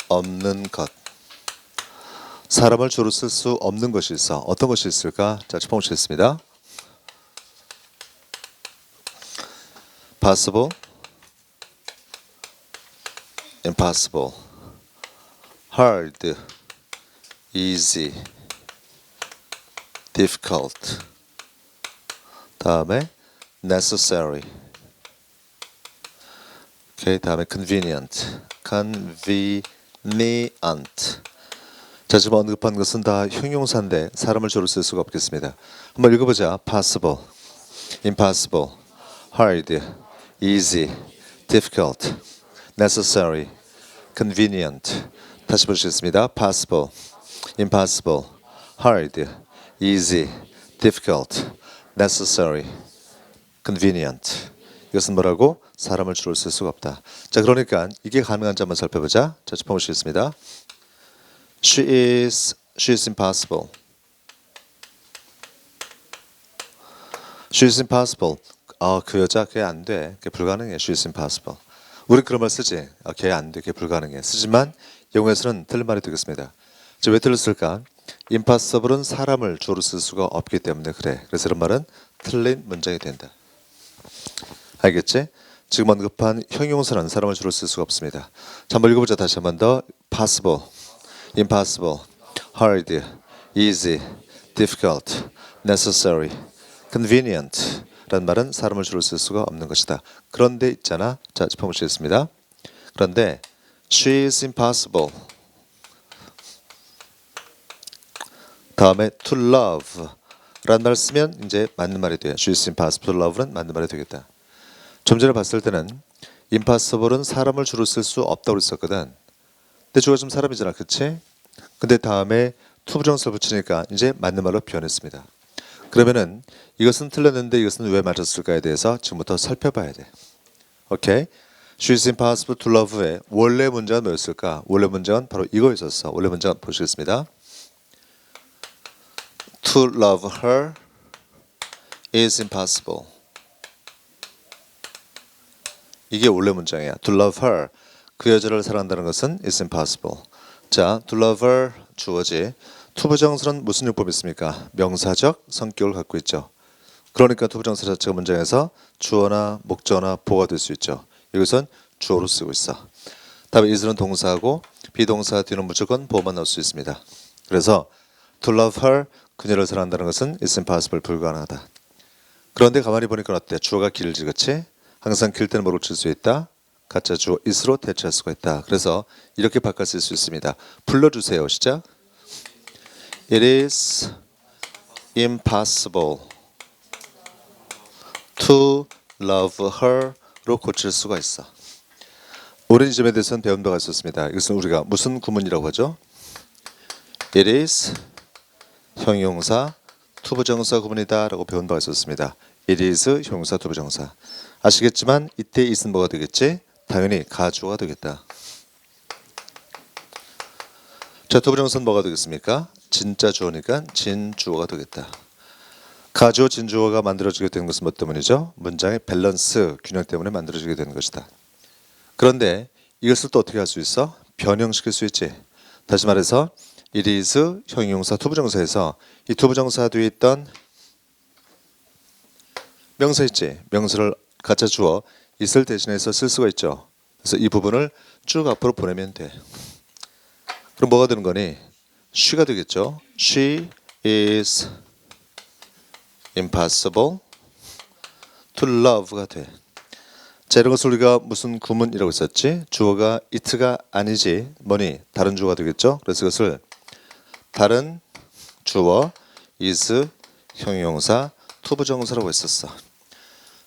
없는 것. 사람을 주로 쓸 수 없는 것이 있어. 어떤 것이 있을까? 자, 첫 번째 있습니다. possible, impossible, hard, easy, difficult. 다음에 necessary. 오케이, 다음에 convenient. 자, 지금 언급한 것은 다 형용사인데 사람을 주로 쓸 수가 없겠습니다. 한번 읽어보자. possible, impossible, hard, easy, difficult, necessary, convenient. 다시 보시겠습니다. possible, impossible, hard, easy, difficult, necessary, convenient. 이것은 뭐라고? 사람을 주로 쓸 수가 없다. 자, 그러니까 이게 가능한지 한번 살펴보자. 자, 짚어 보시겠습니다. She is impossible. She is impossible. 그 여자 걔 안 돼. 걔 불가능해. She is impossible. 우리 그런 말 쓰지. 걔 안 돼. 걔 불가능해. 쓰지만 영어에서는 틀린 말이 되겠습니다. 자, 왜 틀렸을까? impossible은 사람을 주로 쓸 수가 없기 때문에 그래. 그래서 이런 말은 틀린 문장이 된다. 알겠지? 지금 언급한 형용사는 사람을 주로 쓸 수가 없습니다. 자, 한번 읽어보자. 다시 한 번 더. possible, impossible, hard, easy, difficult, necessary, convenient 라는 말은 사람을 주로 쓸 수가 없는 것이다. 그런데 있잖아. 자, 짚어보시겠습니다. 그런데 she is impossible. 다음에 to love 라는 말 쓰면 이제 맞는 말이 돼요. she is impossible to love는 맞는 말이 되겠다. 좀 전에 봤을 때는 impossible은 사람을 주로 쓸 수 없다고 했었거든. 근데 주어가 좀 사람이잖아, 그치? 근데 다음에 to 부정사를 붙이니까 이제 맞는 말로 변했습니다. 그러면은 이것은 틀렸는데 이것은 왜 맞았을까에 대해서 지금부터 살펴봐야 돼. 오케이? She is impossible to love의 원래 문장은 뭐였을까? 원래 문장은 바로 이거였었어. 원래 문장 보시겠습니다. To love her is impossible. 이게 원래 문장이야. To love her. 그 여자를 사랑한다는 것은 is impossible. 자, to love her 주어지. to 부정사는 무슨 용법이 있습니까? 명사적 성격을 갖고 있죠. 그러니까 to 부정사 자체가 문장에서 주어나 목적어나 보가 될 수 있죠. 이것은 주어로 쓰고 있어. 다음에 is는 동사하고 비동사 뒤는 무조건 보호만 넣을 수 있습니다. 그래서 to love her, 그녀를 사랑한다는 것은 is impossible, 불가능하다. 그런데 가만히 보니까 어때? 주어가 길지, 그치? 항상 길 때는 뭐로 칠 수 있다? 가짜 주어 is로 대체할 수가 있다. 그래서 이렇게 바꿔 쓸 수 있습니다. 불러주세요. 시작. It is impossible to love her 고칠 수가 있어. 오랜 점에 대해서는 배운 바가 있었습니다. 이것은 우리가 무슨 구문이라고 하죠? It is 형용사 투부정사 구문이다 라고 배운 바가 있었습니다. It is 형용사 투부정사. 아시겠지만 이때 is는 뭐가 되겠지? 당연히 가주어가 되겠다. 자, 투부정사는 뭐가 되겠습니까? 진짜 주어니까 진주어가 되겠다. 가주어 진주어가 만들어지게 되는 것은 뭐 때문이죠? 문장의 밸런스 균형 때문에 만들어지게 되는 것이다. 그런데 이것을 또 어떻게 할 수 있어? 변형시킬 수 있지. 다시 말해서 it is 형용사 투부정사에서 이 투부정사 뒤에 있던 명사 있지. 명사를 갖다 주어 is를 대신해서 쓸 수가 있죠. 그래서 이 부분을 쭉 앞으로 보내면 돼. 그럼 뭐가 되는 거니? she가 되겠죠. She is impossible to love가 돼. 자, 이런 것을 우리가 무슨 구문이라고 했었지? 주어가 it가 아니지 뭐니? 다른 주어가 되겠죠. 그래서 이것을 다른 주어 is 형용사 투부정사라고 했었어.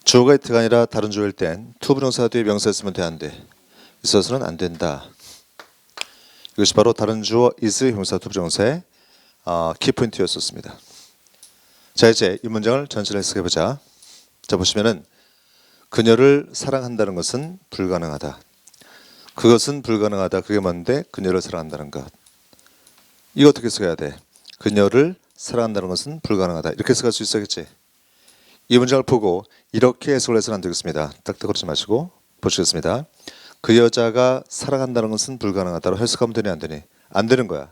주어가 it가 아니라 다른 주어일 땐 투부정사 뒤에 명사 쓰면 돼, 안 돼? 있어서는 안 된다. 이것이 바로 다른 주어 is 형용사 투부정사의 키포인트였었습니다. 자, 이제 이 문장을 전체를 해석해보자. 자, 보시면은 그녀를 사랑한다는 것은 불가능하다. 그것은 불가능하다. 그게 뭔데? 그녀를 사랑한다는 것. 이거 어떻게 해석해야 돼? 그녀를 사랑한다는 것은 불가능하다. 이렇게 해석할 수 있어야겠지. 이 문장을 보고 이렇게 해석을 해서는 안 되겠습니다. 딱딱 그러지 마시고 보시겠습니다. 그 여자가 사랑한다는 것은 불가능하다로 해석하면 되니 안 되니? 안 되는 거야.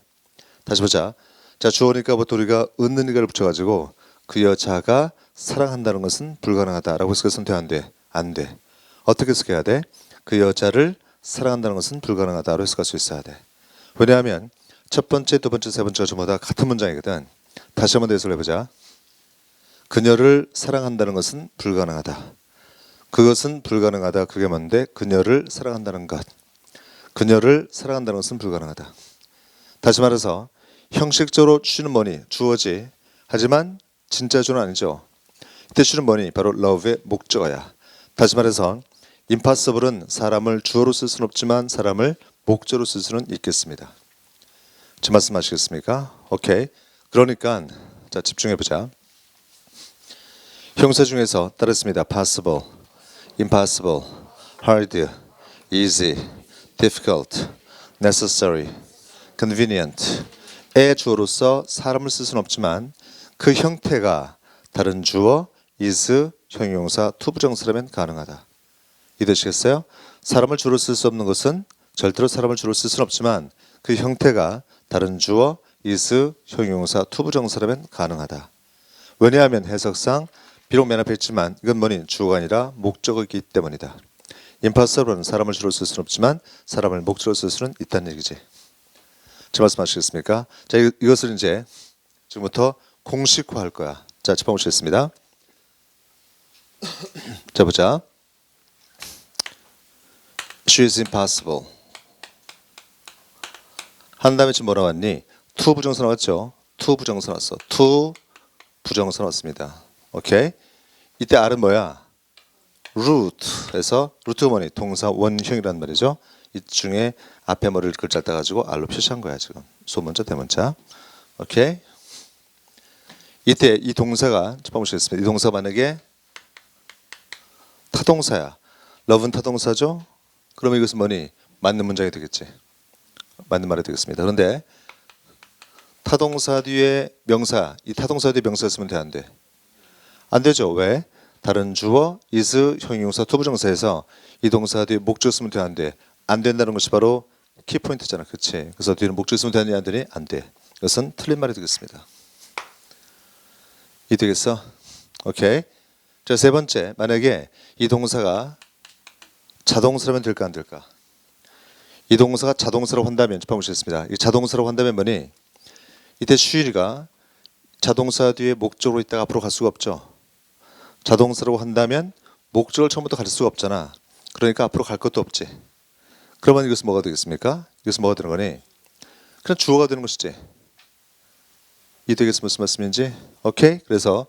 다시 보자. 자, 주어니까 부터 우리가 은는 이가를 붙여가지고 그 여자가 사랑한다는 것은 불가능하다라고 해석해서는 돼, 안 돼? 안 돼. 어떻게 해석해야 돼? 그 여자를 사랑한다는 것은 불가능하다로 해석할 수 있어야 돼. 왜냐하면 첫 번째, 두 번째, 세 번째가 전부 다 같은 문장이거든. 다시 한번 해석을 해보자. 그녀를 사랑한다는 것은 불가능하다. 그것은 불가능하다. 그게 뭔데? 그녀를 사랑한다는 것. 그녀를 사랑한다는 것은 불가능하다. 다시 말해서 형식적으로 주는 뭐니? 주어지. 하지만 진짜 주는 아니죠. 이때 주는 뭐니? 바로 love의 목적어야. 다시 말해서 impossible은 사람을 주어로 쓸 수는 없지만 사람을 목적으로 쓸 수는 있겠습니다. 제 말씀 아시겠습니까? 오케이. 그러니까 자, 집중해보자. 형사 중에서 따르습니다. possible, impossible, hard, easy, difficult, necessary, convenient 의 주어로서 사람을 쓸 수는 없지만 그 형태가 다른 주어 is 형용사 투부정사라면 가능하다. 이해되시겠어요? 사람을 주로 쓸 수 없는 것은 절대로 사람을 주로 쓸 수는 없지만 그 형태가 다른 주어 is 형용사 투부정사라면 가능하다. 왜냐하면 해석상 비록 맨 앞에 있지만 이건 뭐니? 주어가 아니라 목적어이기 때문이다. impossible은 사람을 주로 쓸 수는 없지만 사람을 목적으로 쓸 수는 있다는 얘기지. 제 말씀 아시겠습니까? 자, 이것을 이제 지금부터 공식화할 거야. 자, 짚어보시겠습니다. 자, 보자. She is impossible. 한 다음에 지금 뭐라 왔니? to 부정사 나왔죠? to 부정사 나왔어. to 부정사 나왔습니다. 오케이? 이때 R은 뭐야? root에서 루트가 뭐니? 동사 원형이란 말이죠. 이 중에 앞에 머리를 글자 따가지고 R로 표시한 거야 지금. 소문자 대문자. 오케이? 이때 이 동사가 보시겠습니다. 이 동사 만약에 타동사야. love는 타동사죠? 그러면 이것은 뭐니? 맞는 문장이 되겠지. 맞는 말이 되겠습니다. 그런데 타동사 뒤에 명사, 이 타동사 뒤에 명사 쓰면 돼, 안 돼? 안 되죠. 왜? 다른 주어 is 형용사 투부정사에서 이 동사 뒤에 목적 쓰면 돼, 안 돼? 안 된다는 것이 바로 키포인트잖아. 그렇지? 그래서 뒤에는 목적 쓰면 되느냐 안 되니? 안 돼. 이것은 틀린 말이 되겠습니다. 이해되겠어? 오케이. 자, 세 번째. 만약에 이 동사가 자동사라면 될까 안 될까? 이 동사가 자동사라고 한다면 보시겠습니다. 이 자동사라고 한다면 뭐니? 이때 shall가 자동사 뒤에 목적으로 있다가 앞으로 갈 수가 없죠. 자동사라고 한다면 목적을 처음부터 갈 수가 없잖아. 그러니까 앞으로 갈 것도 없지. 그러면 이것은 뭐가 되겠습니까? 이것은 뭐가 되는 거니? 그냥 주어가 되는 것이지. 이해되겠어? 무슨 말씀인지? 오케이? 그래서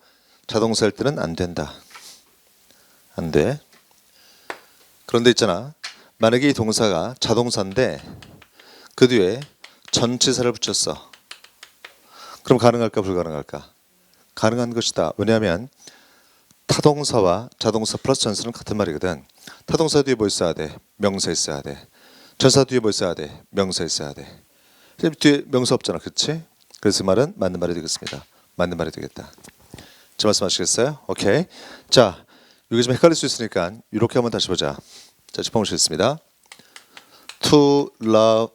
자동사 할 때는 안 된다. 안 돼. 그런데 있잖아. 만약에 이 동사가 자동사인데 그 뒤에 전치사를 붙였어. 그럼 가능할까 불가능할까? 가능한 것이다. 왜냐하면 타동사와 자동사 플러스 전사는 같은 말이거든. 타동사 뒤에 뭐 있어야 돼? 명사 있어야 돼. 전사 뒤에 뭐 있어야 돼? 명사 있어야 돼. 뒤에 명사 없잖아. 그치? 그래서 그 말은 맞는 말이 되겠습니다. 맞는 말이 되겠다. 제 말씀하시겠어요? 오케이. 자, 여기 좀 헷갈릴 수 있으니까 이렇게 한번 다시 보자. 자, 짚어보시겠습니다. To love,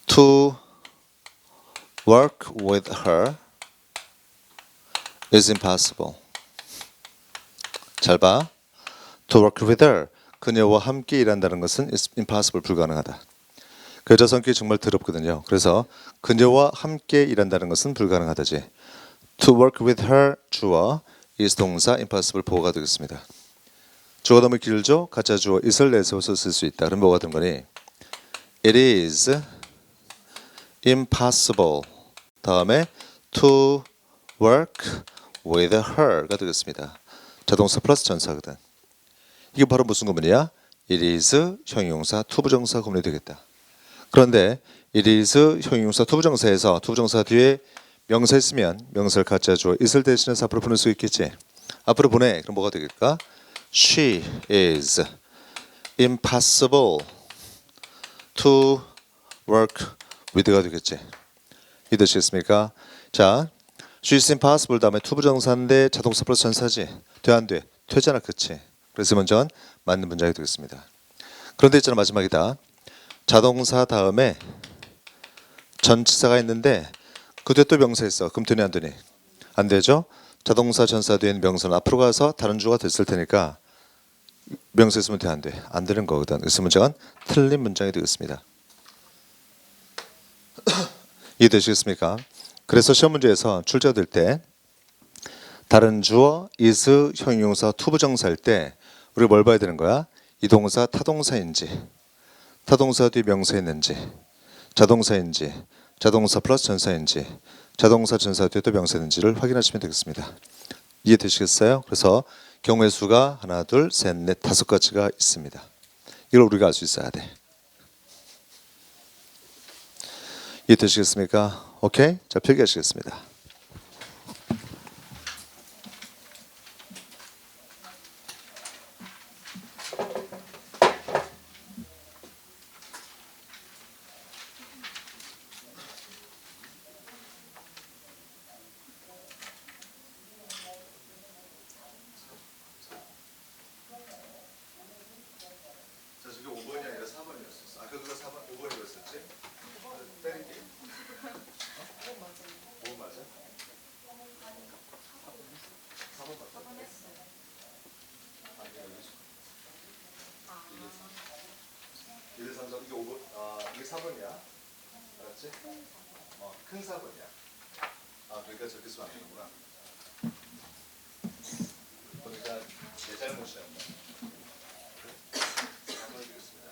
to work with her is impossible. 잘 봐. To work with her, 그녀와 함께 일한다는 것은 is impossible, 불가능하다. 그 여자 성격이 정말 더럽거든요. 그래서 그녀와 함께 일한다는 것은 불가능하다지. To work with her, 주어, is 동사, impossible, 보호가 되겠습니다. 주어가 너무 길죠? 가짜 주어 is을 내세워서 쓸 수 있다. 그럼 뭐가 되는 거니? It is impossible. 다음에 to work with her가 되겠습니다. 자동사 플러스 전사거든. 이게 바로 무슨 구문이야? It is 형용사 투부정사 구문이 되겠다. 그런데 it is 형용사 투부정사에서 투부정사 뒤에 명사 있으면 명사를 가짜 주어 is을 대신해서 앞으로 보낼 수 있겠지. 앞으로 보내. 그럼 뭐가 되겠까? She is impossible to work with가 되겠지. 이해되시겠습니까? 자, she is impossible 다음에 투부정사인데 자동사 플러스 전사지. 돼 안 돼? 되잖아. 그치? 그래서 먼저 맞는 문장이 되겠습니다. 그런데 있잖아. 마지막이다. 자동사 다음에 전치사가 있는데 그 뒤에 또 명사 있어. 그럼 되니 안 되니? 안 되죠? 자동사 전사 뒤에는 명사는 앞으로 가서 다른 주어가 됐을 테니까 명사 있으면 돼 안 돼? 안 되는 거거든. 그래서 문장은 틀린 문장이 되겠습니다. 이해되시겠습니까? 그래서 시험 문제에서 출제가 될 때 다른 주어 is 형용사 투부정사일 때 우리가 뭘 봐야 되는 거야? 이 동사 타동사인지 타동사 뒤에 명사 있는지 자동사인지 자동사 플러스 전사인지 자동사 전사 뒤에 또 명사 있는지를 확인하시면 되겠습니다. 이해되시겠어요? 그래서 경우의 수가 하나, 둘, 셋, 넷, 다섯 가지가 있습니다. 이걸 우리가 알 수 있어야 돼. 이해되시겠습니까? 오케이? 자, 필기하시겠습니다. 자, 저게 5번이 아니라 4번이었어. 아까 누가 4번, 5번이라고 했었지? 때릴게. 5번 맞아? 4번 맞아? 이게 1, 3, 4, 이게 5번, 이게 4번이야. 알았지? 큰 4번이야. 그러니까 저렇게 쓰면 안 되는구나. 그러니까 내 잘못이야. 4번 되겠습니다.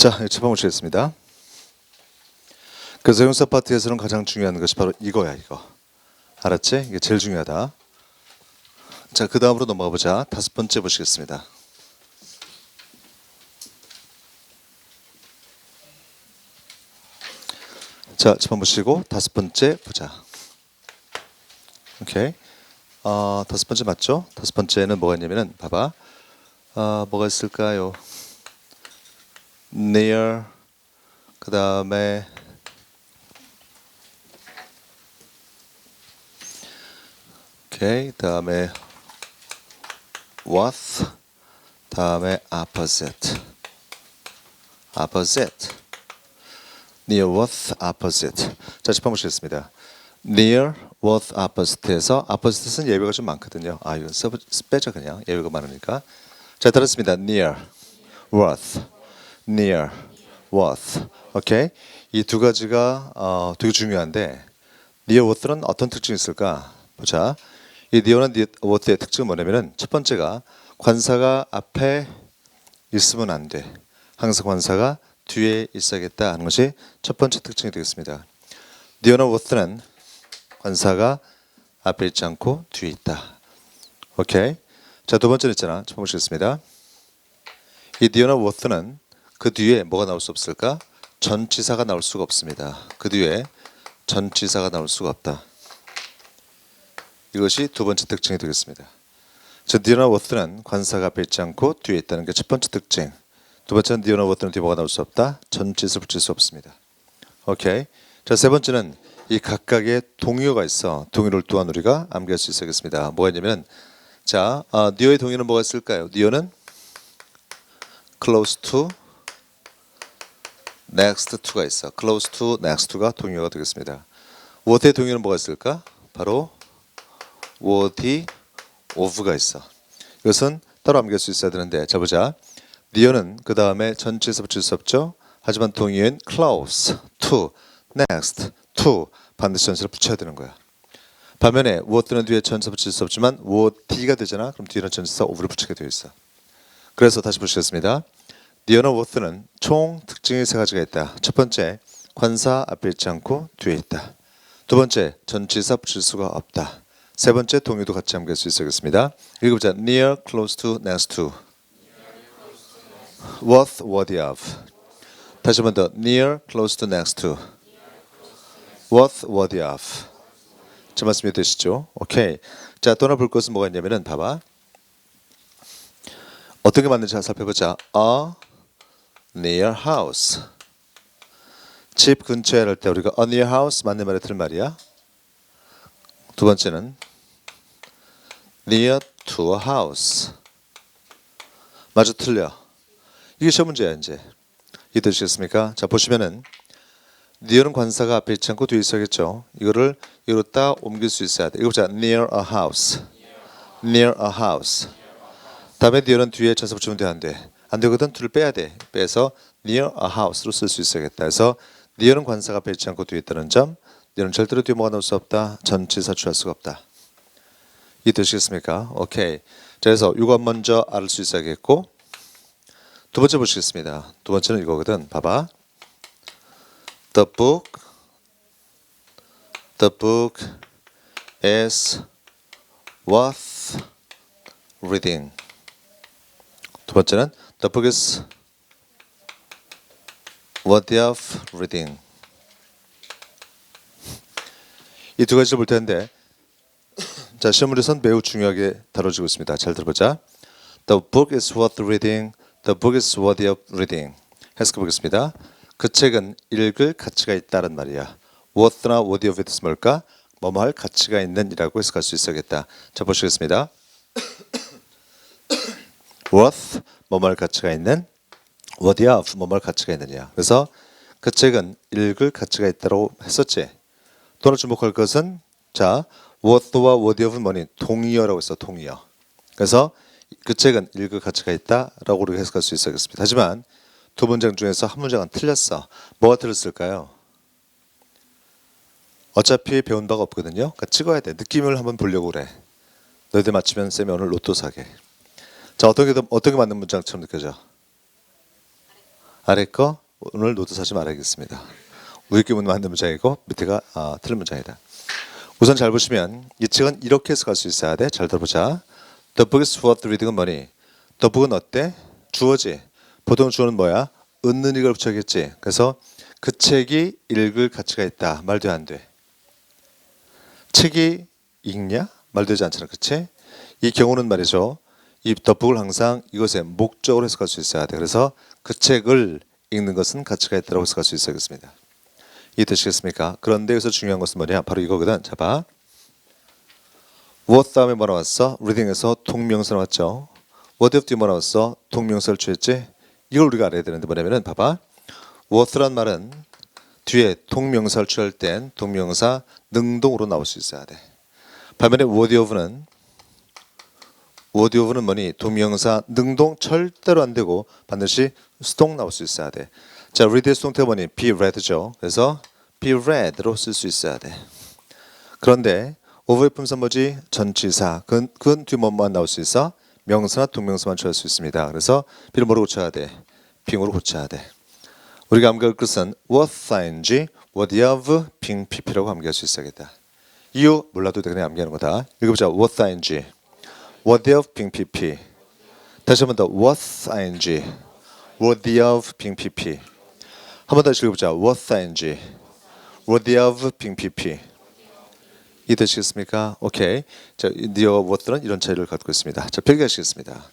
자, 처음 보시겠습니다. 그래서 형사 파트에서는 가장 중요한 것이 바로 이거야, 이거. 알았지? 이게 제일 중요하다. 자, 그 다음으로 넘어가 보자. 5번째 보시겠습니다. 자, 처음 보시고 5번째 보자. 오케이. 5번째 맞죠? 5번째는 뭐가 있냐면은 봐봐. 뭐가 있을까요? near, 그 다음에 오케이, 다음에 worth, 다음에 opposite, near, worth, opposite. 자, 짚어 보시겠습니다. near, worth, opposite에서 opposite는 예외가 좀 많거든요. 이거 빼자 그냥 예외가 많으니까. 자, 들었습니다. near, worth, near, worth. 오케이. 이 두 가지가 되게 중요한데 near, worth는 어떤 특징이 있을까? 보자. 이 near는 worth의 특징은 뭐냐면은 첫 번째가 관사가 앞에 있으면 안 돼. 항상 관사가 뒤에 있어야겠다 하는 것이 첫 번째 특징이 되겠습니다. near나 worth는 관사가 앞에 있지 않고 뒤에 있다. 오케이. 자, 두 번째는 있잖아. 좀 보시겠습니다. 이 near나 worth는 그 뒤에 뭐가 나올 수 없을까? 전치사가 나올 수가 없습니다. 그 뒤에 전치사가 나올 수가 없다. 이것이 두 번째 특징이 되겠습니다. 즉, near나 worth는 관사가 앞에 있지 않고 뒤에 있다는 게 첫 번째 특징. 두 번째는 near나 worth는 뒤에 뭐가 나올 수 없다. 전치사를 붙일 수 없습니다. 오케이. 자, 세 번째는 이 각각의 동의어가 있어. 동의어를 또한 우리가 암기할 수 있겠습니다. 뭐가 있냐면, 자, near의 동의어는 뭐가 있을까요? near는 close to, next to가 있어. close to, next to가 동의어가 되겠습니다. worth의 동의어는 뭐가 있을까? 바로 worthy of가 있어. 이것은 따로 암기할 수 있어야 되는데, 자 보자. near는 그 다음에 전치에서 붙일 수 없죠. 하지만 동의어인 close to, next to 반드시 전치를 붙여야 되는 거야. 반면에 worth는 뒤에 전치사 붙일 수 없지만 worthy가 되잖아. 그럼 뒤에는 전치사 of를 붙이게 되어 있어. 그래서 다시 보시겠습니다. near나 worth는 총 특징이 세 가지가 있다. 첫 번째, 관사 앞에 있지 않고 뒤에 있다. 두 번째, 전치사 붙일 수가 없다. 세 번째, 동의도 같이 암기할 수 있겠습니다. 읽어보자. near, close to, next to. worth, worthy of. 다시 한 번 더. near, close to, next to. worth, worthy of. 자, 말씀이 되시죠? 오케이. 자, 또 하나 볼 것은 뭐가 있냐면은 봐봐. 어떤 게 맞는지 살펴보자. a near house. 집 근처에 할 때 우리가 a near house 맞는 말에 들은 말이야. 두 번째는 near to a house. 맞아, 틀려. 이게 시험 문제야 이제. 이해되시겠습니까? 자, 보시면은 near는 관사가 앞에 있지 않고 뒤에 있어야겠죠. 이거를 이로 딱 옮길 수 있어야 돼. 이거 보자. near a house. near a house. 다음에 near는 뒤에 전사 붙이면 돼, 안 돼? 안 되거든. 둘을 빼야 돼. 빼서 near a house로 쓸 수 있어야겠다. 그래서 near는 관사가 앞에 있지 않고 뒤에 있다는 점. near는 절대로 뒤에 뭐가 나올 수 없다. 전치사 취할 수가 없다. 이해되시겠습니까? 오케이. 자, 그래서 이거 먼저 알 수 있어야겠고, 두 번째 보시겠습니다. 두 번째는 이거거든. 봐봐. The book is worth reading. 두 번째는 the book is worthy of reading. 이 두 가지를 볼 텐데, 자, 시험물에선 매우 중요하게 다뤄지고 있습니다. 잘 들어보자. The book is worth reading. The book is worthy of reading. 해석해 보겠습니다. 그 책은 읽을 가치가 있다는 말이야. worth나 worthy of 뜻은 뭘까? 뭐뭐 할 가치가 있는 이라고 해석할 수 있어야겠다. 자, 보시겠습니다. worth, 뭐뭐 할 가치가 있는. worthy of, 뭐뭐 할 가치가 있느냐. 그래서 그 책은 읽을 가치가 있다고 했었지. 또 하나 주목할 것은, 자, worth와 worthy of은 뭐니? 동의어라고 했어. 동의어. 그래서 그 책은 읽을 가치가 있다라고 우리가 해석할 수 있었겠습니다. 하지만 두 문장 중에서 한 문장은 틀렸어. 뭐가 틀렸을까요? 어차피 배운 바가 없거든요. 그러니까 찍어야 돼. 느낌을 한번 보려고 그래. 너희들 맞추면 쌤이 오늘 로또 사게. 자, 어떤 게 맞는 문장처럼 느껴져? 아래 거 오늘 노트 사지 말아야겠습니다. 위에 게 맞는 문장이고 밑에가 틀린 문장이다. 우선 잘 보시면 이 책은 이렇게 해석할 수 있어야 돼. 잘 들어보자. The book is worth reading은 뭐니? The book은 어때? 주어지. 보통 주어는 뭐야? 얻는 이걸 붙여야겠지. 그래서 그 책이 읽을 가치가 있다. 말도 안 돼. 책이 읽냐? 말되지 않잖아. 그치? 이 경우는 말이죠. 이 The book을 항상 이것의 목적으로 해석할 수 있어야 돼. 그래서 그 책을 읽는 것은 가치가 있다고 해석할 수 있어야겠습니다. 이해되시겠습니까? 그런데 여기서 중요한 것은 뭐냐? 바로 이거거든. 자 봐. what 다음에 뭐라 왔어? reading에서 동명사 나왔죠. what of 뒤 뭐라 왔어? 동명사를 취했지? 이걸 우리가 알아야 되는데 뭐냐면은 봐봐. what란 말은 뒤에 동명사를 취할 땐 동명사 능동으로 나올 수 있어야 돼. 반면에 what of는 뭐니? 동명사 능동 절대로 안 되고 반드시 수동 나올 수 있어야 돼. 자, read의 수동태가 뭐니? be read죠. 그래서 be read로 쓸 수 있어야 돼. 그런데 of의 품사 뭐지? 전치사. 그건 뒤 뭐만 나올 수 있어? 명사나 동명사만 취할 수 있습니다. 그래서 be를 뭐로 고쳐야 돼? being으로 고쳐야 돼. 우리가 암기할 것은 what인지 what of being pp라고 암기할 수 있어야겠다. 이유 몰라도 그냥 암기하는 거다. 읽어보자. what인지 what of being pp. 다시 한 번 더. what인지 what of being pp. 한 번 다시 읽어보자. what인지 what of being pp. 이해되시겠습니까? 오케이. 자, the와 what들은 이런 차이를 갖고 있습니다. 자, 필기하시겠습니다.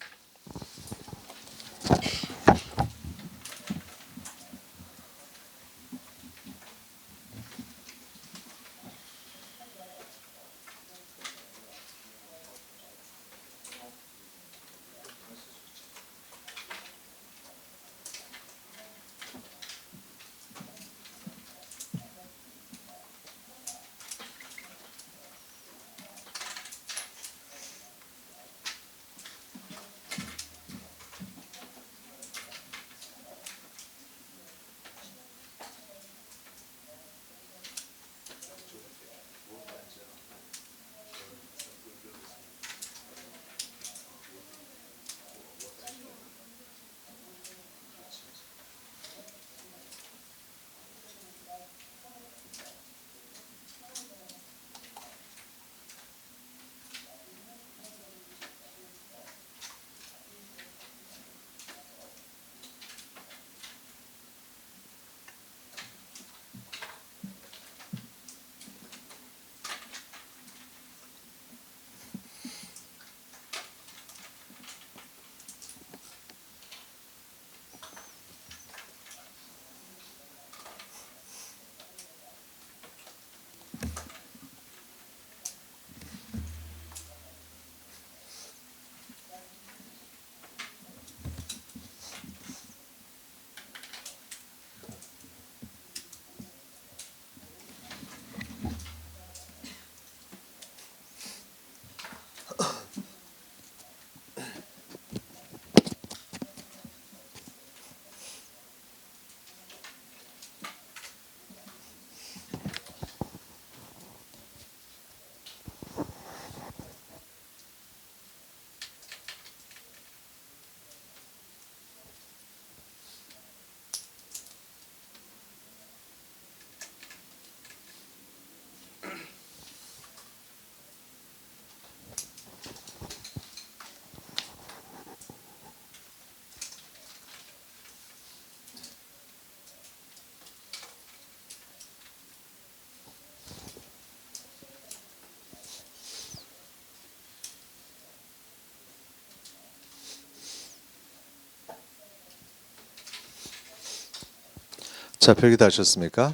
자, 필기 다 하셨습니까?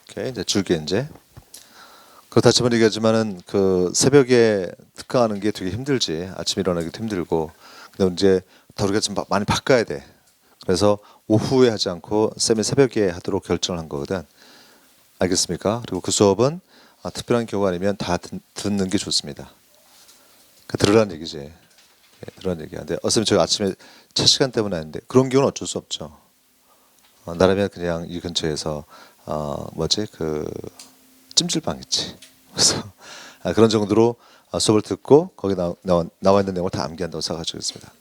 오케이, 이제 주기엔제. 그 다시 한번 얘기하지만은 그 새벽에 특강하는 게 되게 힘들지. 아침에 일어나기도 힘들고. 근데 이제 다 우리가 좀 많이 바꿔야 돼. 그래서 오후에 하지 않고 쌤이 새벽에 하도록 결정을 한 거거든. 알겠습니까? 그리고 그 수업은 특별한 경우 아니면 다 듣는 게 좋습니다. 들으라는 얘기지. 예, 들으라는 얘기야. 근데 쌤 제가 아침에 첫 시간 때문에 하는데 그런 경우는 어쩔 수 없죠. 나라면 그냥 이 근처에서 뭐지 그 찜질방 있지. 그래서 그런 정도로 수업을 듣고 거기 나와 있는 내용을 다 암기한다고 생각하시겠습니다.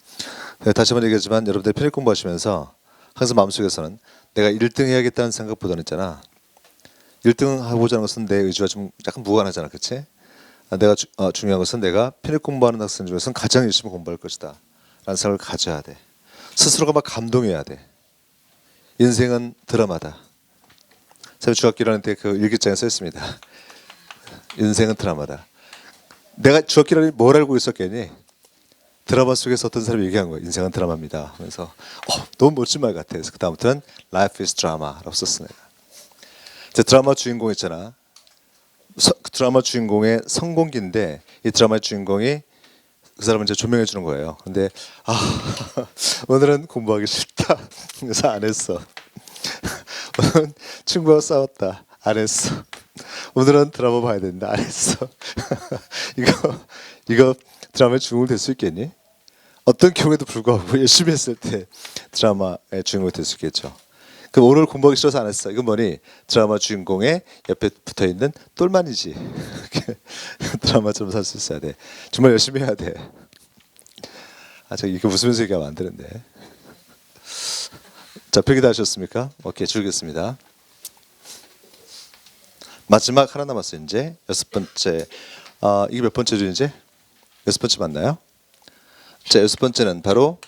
네, 다시 한번 얘기하지만 여러분들 편입 공부하시면서 항상 마음속에서는 내가 1등 해야겠다는 생각보다는 있잖아. 1등 하고자 하는 것은 내 의지와 좀 약간 무관하잖아, 그렇지? 내가 중요한 것은 내가 편입 공부하는 학생 중에서는 가장 열심히 공부할 것이다 라는 생각을 가져야 돼. 스스로가 막 감동해야 돼. 인생은 드라마다. 제가 중학교 1학년 때 그 일기장에 써 있습니다. 인생은 드라마다. 내가 중학교 1학년에 뭘 알고 있었겠니? 드라마 속에서 어떤 사람이 얘기한 거예요. 인생은 드라마입니다. 그래서 너무 멋진 말 같아. 그래서 그 다음부터는 Life is drama라고 썼어 내가. 이제 드라마 주인공 있잖아. 드라마 주인공의 성공기인데 이 드라마의 주인공이 그 사람을 이제 조명해 주는 거예요. 근데 오늘은 공부하기 싫다. 그래서 안 했어. 오늘은 친구와 싸웠다. 안 했어. 오늘은 드라마 봐야 된다. 안 했어. 이거 드라마의 주인공 될 수 있겠니? 어떤 경우에도 불구하고 열심히 했을 때 드라마의 주인공이 될 수 있겠죠. 그럼 오늘 공부하기 싫어서 안 했어. 이건 뭐니? 드라마 주인공의 옆에 붙어있는 똘만이지. 드라마처럼 살 수 있어야 돼. 정말 열심히 해야 돼. 저 이거 웃으면서 얘기하면 안 되는데. 자, 표기 다 하셨습니까? 오케이, 줄이겠습니다. 마지막 하나 남았어요. 이제 6번째. 이게 몇 번째죠 이제? 6번째 맞나요? 자, 6번째는 바로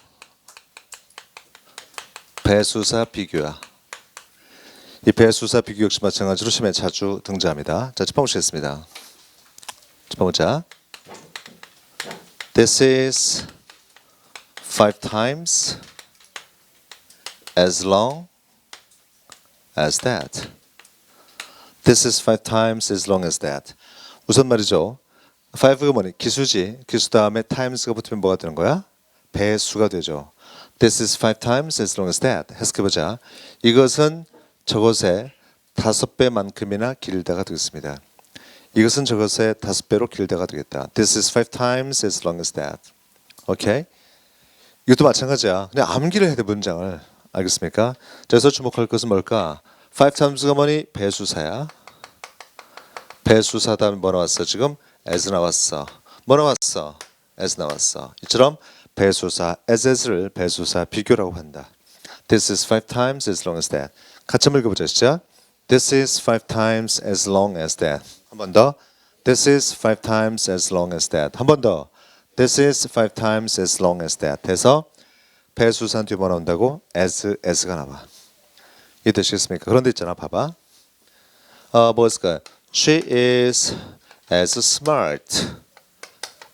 배수사 비교야. 이 배수사 비교 역시 마찬가지로 시험에 자주 등장합니다. 자, 첫 번째 보시겠습니다. 첫 번째. This is 5 times as long as that. This is 5 times as long as that. 우선 말이죠. 5가 뭐니? 기수지. 기수 다음에 times가 붙으면 뭐가 되는 거야? 배수가 되죠. This is 5 times as long as that. 해석해보자. 이것은 저것의 5배만큼이나 길다가 되겠습니다. 이것은 저것의 5배로 길다가 되겠다. This is 5 times as long as that. 오케이? 이것도 마찬가지야. 그냥 암기를 해야 돼, 문장을. 알겠습니까? 그래서 주목할 것은 뭘까? 5 times가 뭐니? 배수사야. 배수사 다음에 뭐 나왔어? 지금 as 나왔어. 뭐 나왔어? as 나왔어. 이처럼 배수사 as를 배수사 비교라고 한다. This is 5 times as long as that. 같이 한번 읽어보자. 시작. This is 5 times as long as that. 한 번 더. This is 5 times as long as that. 한 번 더. This is 5 times as long as that. 해서 배수산 뒤에 뭐 나온다고? as가 나와. 이해되시겠습니까? 그런데 있잖아. 봐봐. 뭐였을까요? She is as smart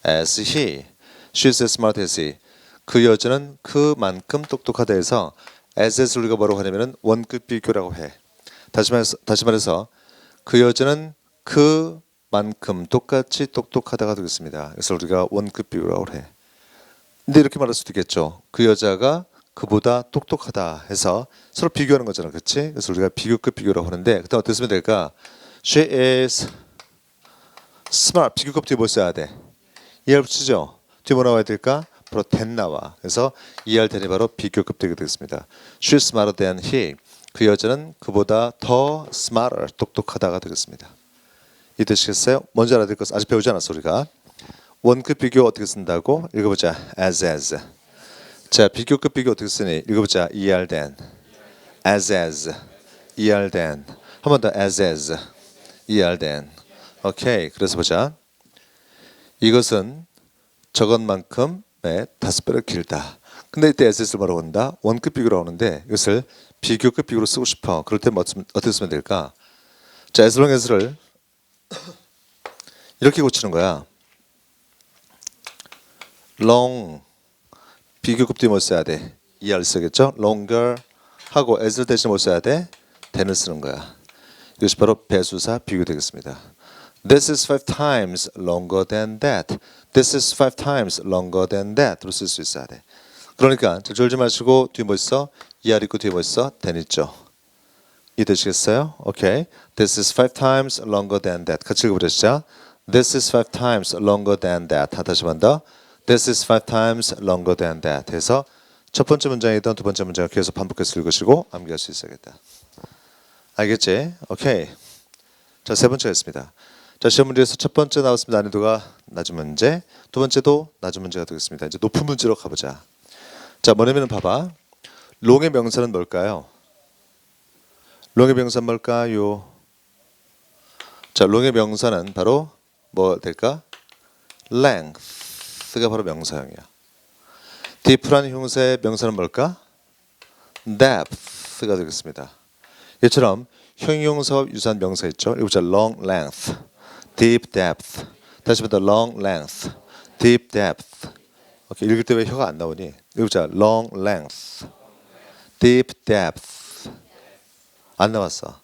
as he. She is as smart as he. 그 여자는 그만큼 똑똑하다 해서 as를 우리가 뭐라고 하냐면은 원급 비교라고 해. 다시 말해서 그 여자는 그만큼 똑같이 똑똑하다가 되겠습니다. 그래서 우리가 원급 비교라고 해. 근데 이렇게 말할 수도 있겠죠. 그 여자가 그보다 똑똑하다 해서 서로 비교하는 거잖아. 그렇지? 그래서 우리가 비교급 비교라고 하는데 그다음 어떻게 쓰면 될까? She is smart. 비교급 뒤에 뭐 써야 돼? ER 붙이죠? 뒤에 뭐 나와야 될까? 바로 than 나와. 그래서 ER than이 바로 비교급 되게 되겠습니다. She is smarter than he. 그 여자는 그보다 더 smarter, 똑똑하다가 되겠습니다. 이해되시겠어요? 먼저 알아야 될 것은 아직 배우지 않았어 우리가. 원급 비교 어떻게 쓴다고? 읽어보자. as. 자, 비교급 비교 어떻게 쓰니? 읽어보자. ER than. as. ER than. 한 번 더. as. ER than. 오케이. 그래서 보자. 이것은 저것만큼의 5배로 길다. 근데 이때 as를 뭐라고 한다? 원급 비교라고 하는데 이것을 비교급 비교로 쓰고 싶어. 그럴 때 어떻게 쓰면 될까? 자, as long as를 이렇게 고치는 거야. long 비교급 뒤에 뭐 써야 돼? ER 쓰겠죠? longer 하고 as 대신 뭐 써야 돼? than을 쓰는 거야. 이것이 바로 배수사 비교 되겠습니다. This is 5 times longer than that. This is 5 times longer than that로 쓸 수 있어야 돼. 그러니까 졸지 마시고 뒤에 뭐 있어? ER 있고 뒤에 뭐 있어? than 있죠. 이해되시겠어요? 오케이. This is 5 times longer than that. 같이 읽어보시죠. This is 5 times longer than that. 다시 한 번 더. This is 5 times longer than that. 해서 첫 번째 문장이든 두 번째 문장을 계속 반복해서 읽으시고 암기할 수 있어야겠다. 알겠지? 오케이. 자, 세 번째였습니다. 자, 시험 문제에서 첫 번째 나왔습니다. 난이도가 낮은 문제. 두 번째도 낮은 문제가 되겠습니다. 이제 높은 문제로 가보자. 자, 뭐냐면은 봐봐. long의 명사는 뭘까요? long의 명사는 뭘까요? 자, long의 명사는 바로 뭐 될까? length가 바로 명사형이야. deep라는 형용사의 명사는 뭘까? depth가 되겠습니다. 이처럼 형용사와 유사한 명사 있죠. 이거 보자. long length, deep depth. 다시 한번 더 long length, deep depth. 오케이, 읽을 때 왜 혀가 안 나오니? 이거 보자. long length, deep depth. 안 나왔어.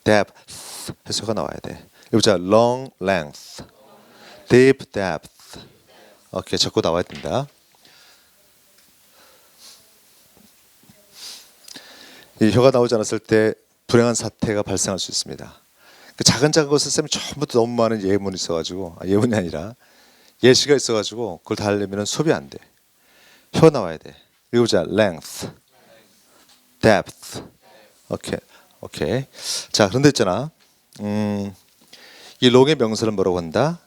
depth 해서 혀가 나와야 돼. 이거 보자. long length, deep depth. 오케이, 자꾸 나와야 된다. 이 혀가 나오지 않았을 때 불행한 사태가 발생할 수 있습니다. 그 작은 것을 쌤이 처음부터 너무 많은 예문이 있어가지고, 예문이 아니라 예시가 있어가지고 그걸 다 하려면 수업이 안 돼. 혀 나와야 돼. 읽어보자. length, depth. 오케이. 자, 그런데 있잖아. 이 long의 명사를 뭐라고 한다?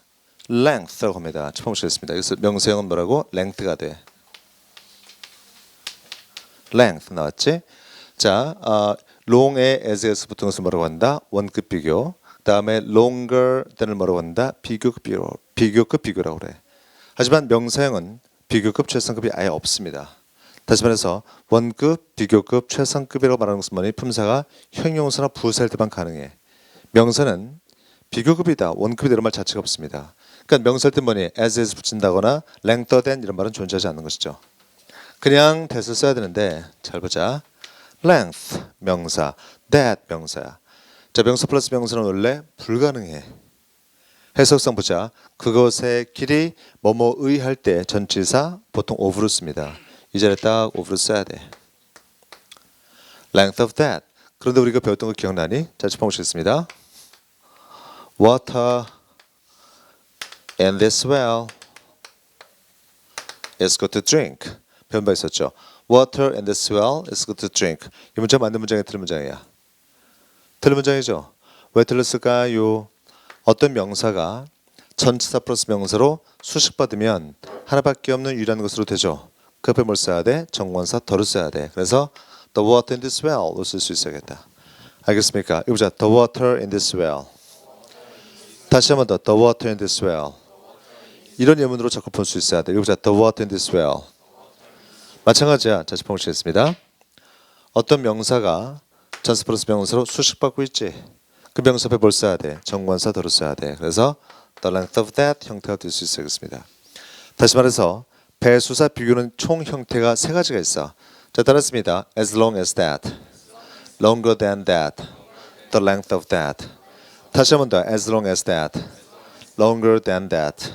length라고 합니다. 처음 보시겠습니다. 그래서 명사형은 뭐라고? length가 돼. length 나왔지? 자, long의 as에서 붙은 것을 뭐라고 한다? 원급 비교. 그 다음에 longer than을 뭐라고 한다? 비교급 비교라고 그래. 하지만 명사형은 비교급, 최상급이 아예 없습니다. 다시 말해서 원급, 비교급, 최상급이라고 말하는 것은 뭐니? 품사가 형용사나 부사일 때만 가능해. 명사는 비교급이다, 원급이다 이런 말 자체가 없습니다. 그러니까 명사일 때 뭐니? as에서 붙인다거나 lengther than 이런 말은 존재하지 않는 것이죠. 그냥 that을 써야 되는데 잘 보자. length 명사, that 명사야. 자, 명사 플러스 명사는 원래 불가능해. 해석상 보자. 그것의 길이 뭐뭐의 할 때 전치사 보통 of를 씁니다. 이 자리에 딱 of를 써야 돼. length of that. 그런데 우리가 배웠던 거 기억나니? 자, 짚어 보시겠습니다. Water in this well is good to drink. 배운 바 있었죠. Water in this well is good to drink. 이 문장 맞는 문장이 틀린 문장이야. 틀린 문장이죠. 왜 틀렸을까요? 어떤 명사가 전치사 플러스 명사로 수식받으면 하나밖에 없는 유일한 것으로 되죠. 그 앞에 뭘 써야 돼? 정관사 더를 써야 돼. 그래서 the water in this well로 쓸 수 있어야겠다. 알겠습니까? 이거 보자. the water in this well. 다시 한번 더. the water in this well. 이런 예문으로 자꾸 볼 수 있어야 돼. 이거 보자. the water in this well. 마찬가지야. 자, 짚어보시겠습니다. 어떤 명사가 전치사 플러스 명사로 수식받고 있지. 그 명사 앞에 뭘 써야 돼? 정관사 더를 써야 돼. 그래서 the length of that 형태가 될 수 있겠습니다. 다시 말해서 배수사 비교는 총 형태가 세 가지가 있어. 자, 따랐습니다. as long as that, longer than that, the length of that. 다시 한번 더. as long as that, longer than that,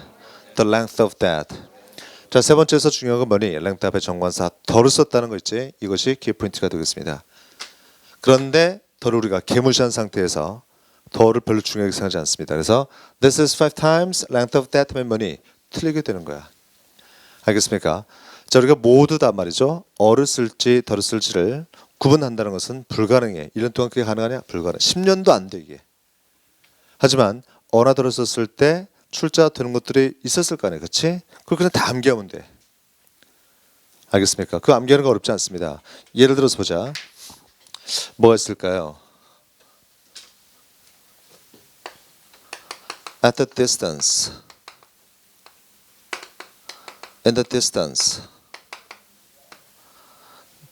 the length of that. 자, 세 번째에서 중요한 건 뭐니? length 앞에 정관사 더를 썼다는 거 있지? 이것이 키포인트가 되겠습니다. 그런데 더를 우리가 개무시한 상태에서 더를 별로 중요하게 생각하지 않습니다. 그래서 this is 5 times length of that 하면 뭐니? 틀리게 되는 거야. 알겠습니까? 자, 우리가 모두 다 말이죠. 어를 쓸지 더를 쓸지를 구분한다는 것은 불가능해. 1년 동안 그게 가능하냐? 불가능. 10년도 안 돼 이게. 하지만 어나 더를 썼을 때 출자 되는 것들이 있었을 거 아니에요. 그렇지? 그걸 그냥 다 암기하면 돼. 알겠습니까? 그 암기하는 거 어렵지 않습니다. 예를 들어서 보자. 뭐가 있을까요? At the distance. In the distance.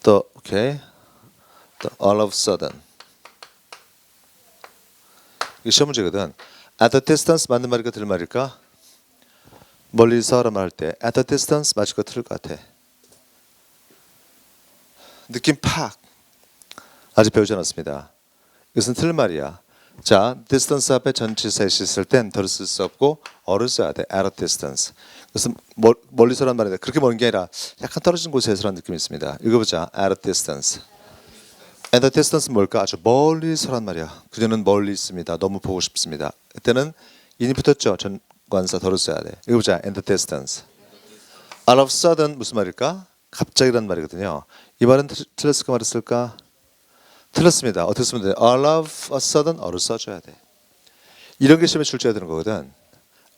The all of a sudden. 이게 시험 문제거든. At the distance 맞는 말일까 틀린 말일까? 멀리서라는 말 할 때 at the distance 맞을 거 틀릴 것 같아. 느낌 팍. 아직 배우지 않았습니다. 이것은 틀린 말이야. 자, distance 앞에 전치사 있을 땐 더를 쓸 수 없고 어를 써야 돼. at a distance. 그것은 멀리서란 말인데 그렇게 먼 게 아니라 약간 떨어진 곳에서라는 느낌이 있습니다. 읽어보자. at a distance. at a distance 뭘까? 아주 멀리서란 말이야. 그녀는 멀리 있습니다. 너무 보고 싶습니다. 이때는 인이 붙었죠. 전관사 더를 써야 돼. 읽어보자. at a distance. all of a sudden 무슨 말일까? 갑자기란 말이거든요. 이 말은 틀렸을까 말했을까? 틀렸습니다. 어떻게 쓰면 돼? all of a sudden 어를 써줘야 돼. 이런 게 시험에 출제해야 되는 거거든.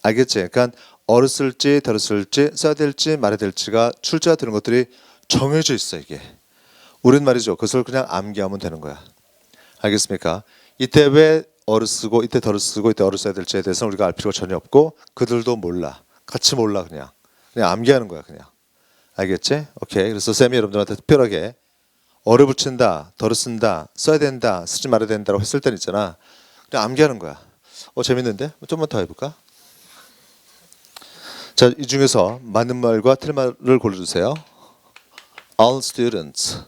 알겠지? 그러니까 어를 쓸지 더를 쓸지 써야 될지 말아야 될지가 출제가 되는 것들이 정해져 있어 이게. 우린 말이죠. 그것을 그냥 암기하면 되는 거야. 알겠습니까? 이때 왜 어를 쓰고 이때 덜을 쓰고 이때 어를 써야 될지에 대해서는 우리가 알 필요가 전혀 없고 그들도 몰라. 같이 몰라 그냥 암기하는 거야 그냥. 알겠지? 오케이. 그래서 쌤이 여러분들한테 특별하게 어를 붙인다, 덜을 쓴다, 써야 된다, 쓰지 말아야 된다라고 했을 때는 있잖아. 그냥 암기하는 거야. 재밌는데? 좀만 더 해볼까? 자, 이 중에서 맞는 말과 틀린 말을 골라주세요. All students,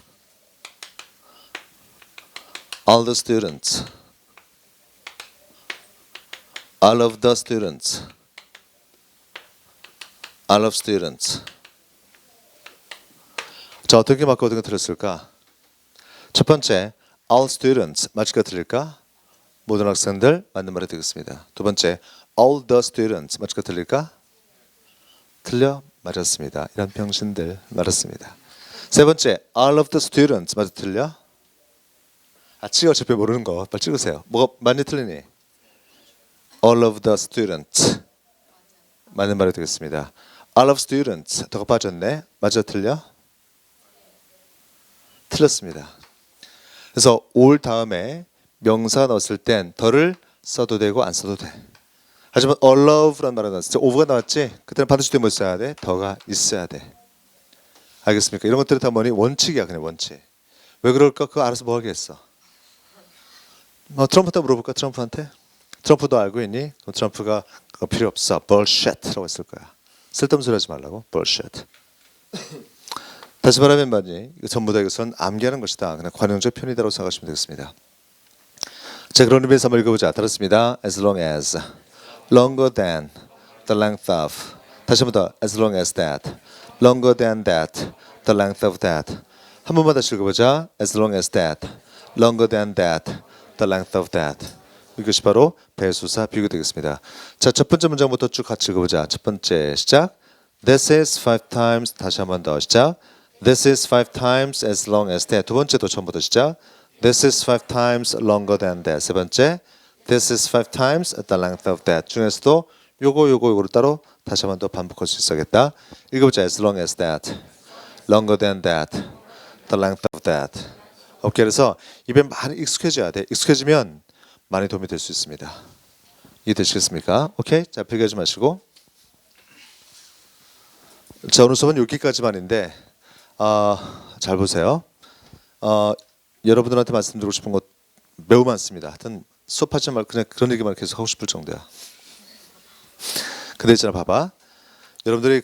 all the students, all of the students, all of students. 자, 어떤 게 맞고 어떤 게 틀렸을까? 첫 번째, all students 맞을까 틀릴까? 모든 학생들 맞는 말이 되겠습니다. 두 번째, all the students 맞을까 틀릴까? 틀려 맞았습니다. 이런 병신들 맞았습니다. 세 번째, all of the students 맞아 틀려? 찍어 어차피 모르는 거 빨리 찍으세요. 뭐가 맞니 틀리니? all of the students 맞는 말이 되겠습니다. all of students 더가 빠졌네. 맞아 틀려? 틀렸습니다. 그래서 all 다음에 명사 넣었을 땐 더를 써도 되고 안 써도 돼. 하지만 all of라는 말이 나왔을 때 over가 나왔지? 그때는 반드시 뭐 있어야 돼? 더가 있어야 돼. 알겠습니까? 이런 것들이 다 뭐니? 원칙이야 그냥 원칙. 왜 그럴까? 그거 알아서 뭐 하겠어. 트럼프한테 물어볼까? 트럼프한테? 트럼프도 알고 있니? 트럼프가 그거 필요 없어. bullshit라고 했을 거야. 쓸데없는 소리 하지 말라고. bullshit. 다시 말하면 말이니 이거 전부 다 이것은 암기하는 것이다. 그냥 관용적 표현이다라고 생각하시면 되겠습니다. 자, 그런 의미에서 한번 읽어보자. 따랐습니다. As long as, longer than, the length of. 다시 한번 더. As long as that, longer than that, the length of that. 한 번만 다시 읽어보자. As long as that, longer than that, the length of that. 이것이 바로 배수사 비교 되겠습니다. 자, 첫 번째 문장부터 쭉 같이 읽어보자. 첫 번째 시작. This is 5 times. 다시 한 번 더 시작. This is 5 times as long as that. 두 번째도 처음부터 시작. This is 5 times longer than that. 세 번째. This is 5 times the length of that. 중에서도 요거를 따로 다시 한 번 더 반복할 수 있어야겠다. 읽어보자. As long as that, longer than that, the length of that. 오케이. 그래서 입에 많이 익숙해져야 돼. 익숙해지면 많이 도움이 될 수 있습니다. 이해되시겠습니까? 오케이. 자, 필기하지 마시고. 자, 오늘 수업은 여기까지만인데 잘 보세요. 여러분들한테 말씀드리고 싶은 것 매우 많습니다. 하여튼 수업하지 말고 그냥 그런 얘기만 계속 하고 싶을 정도야. 근데 있잖아, 봐봐. 여러분들이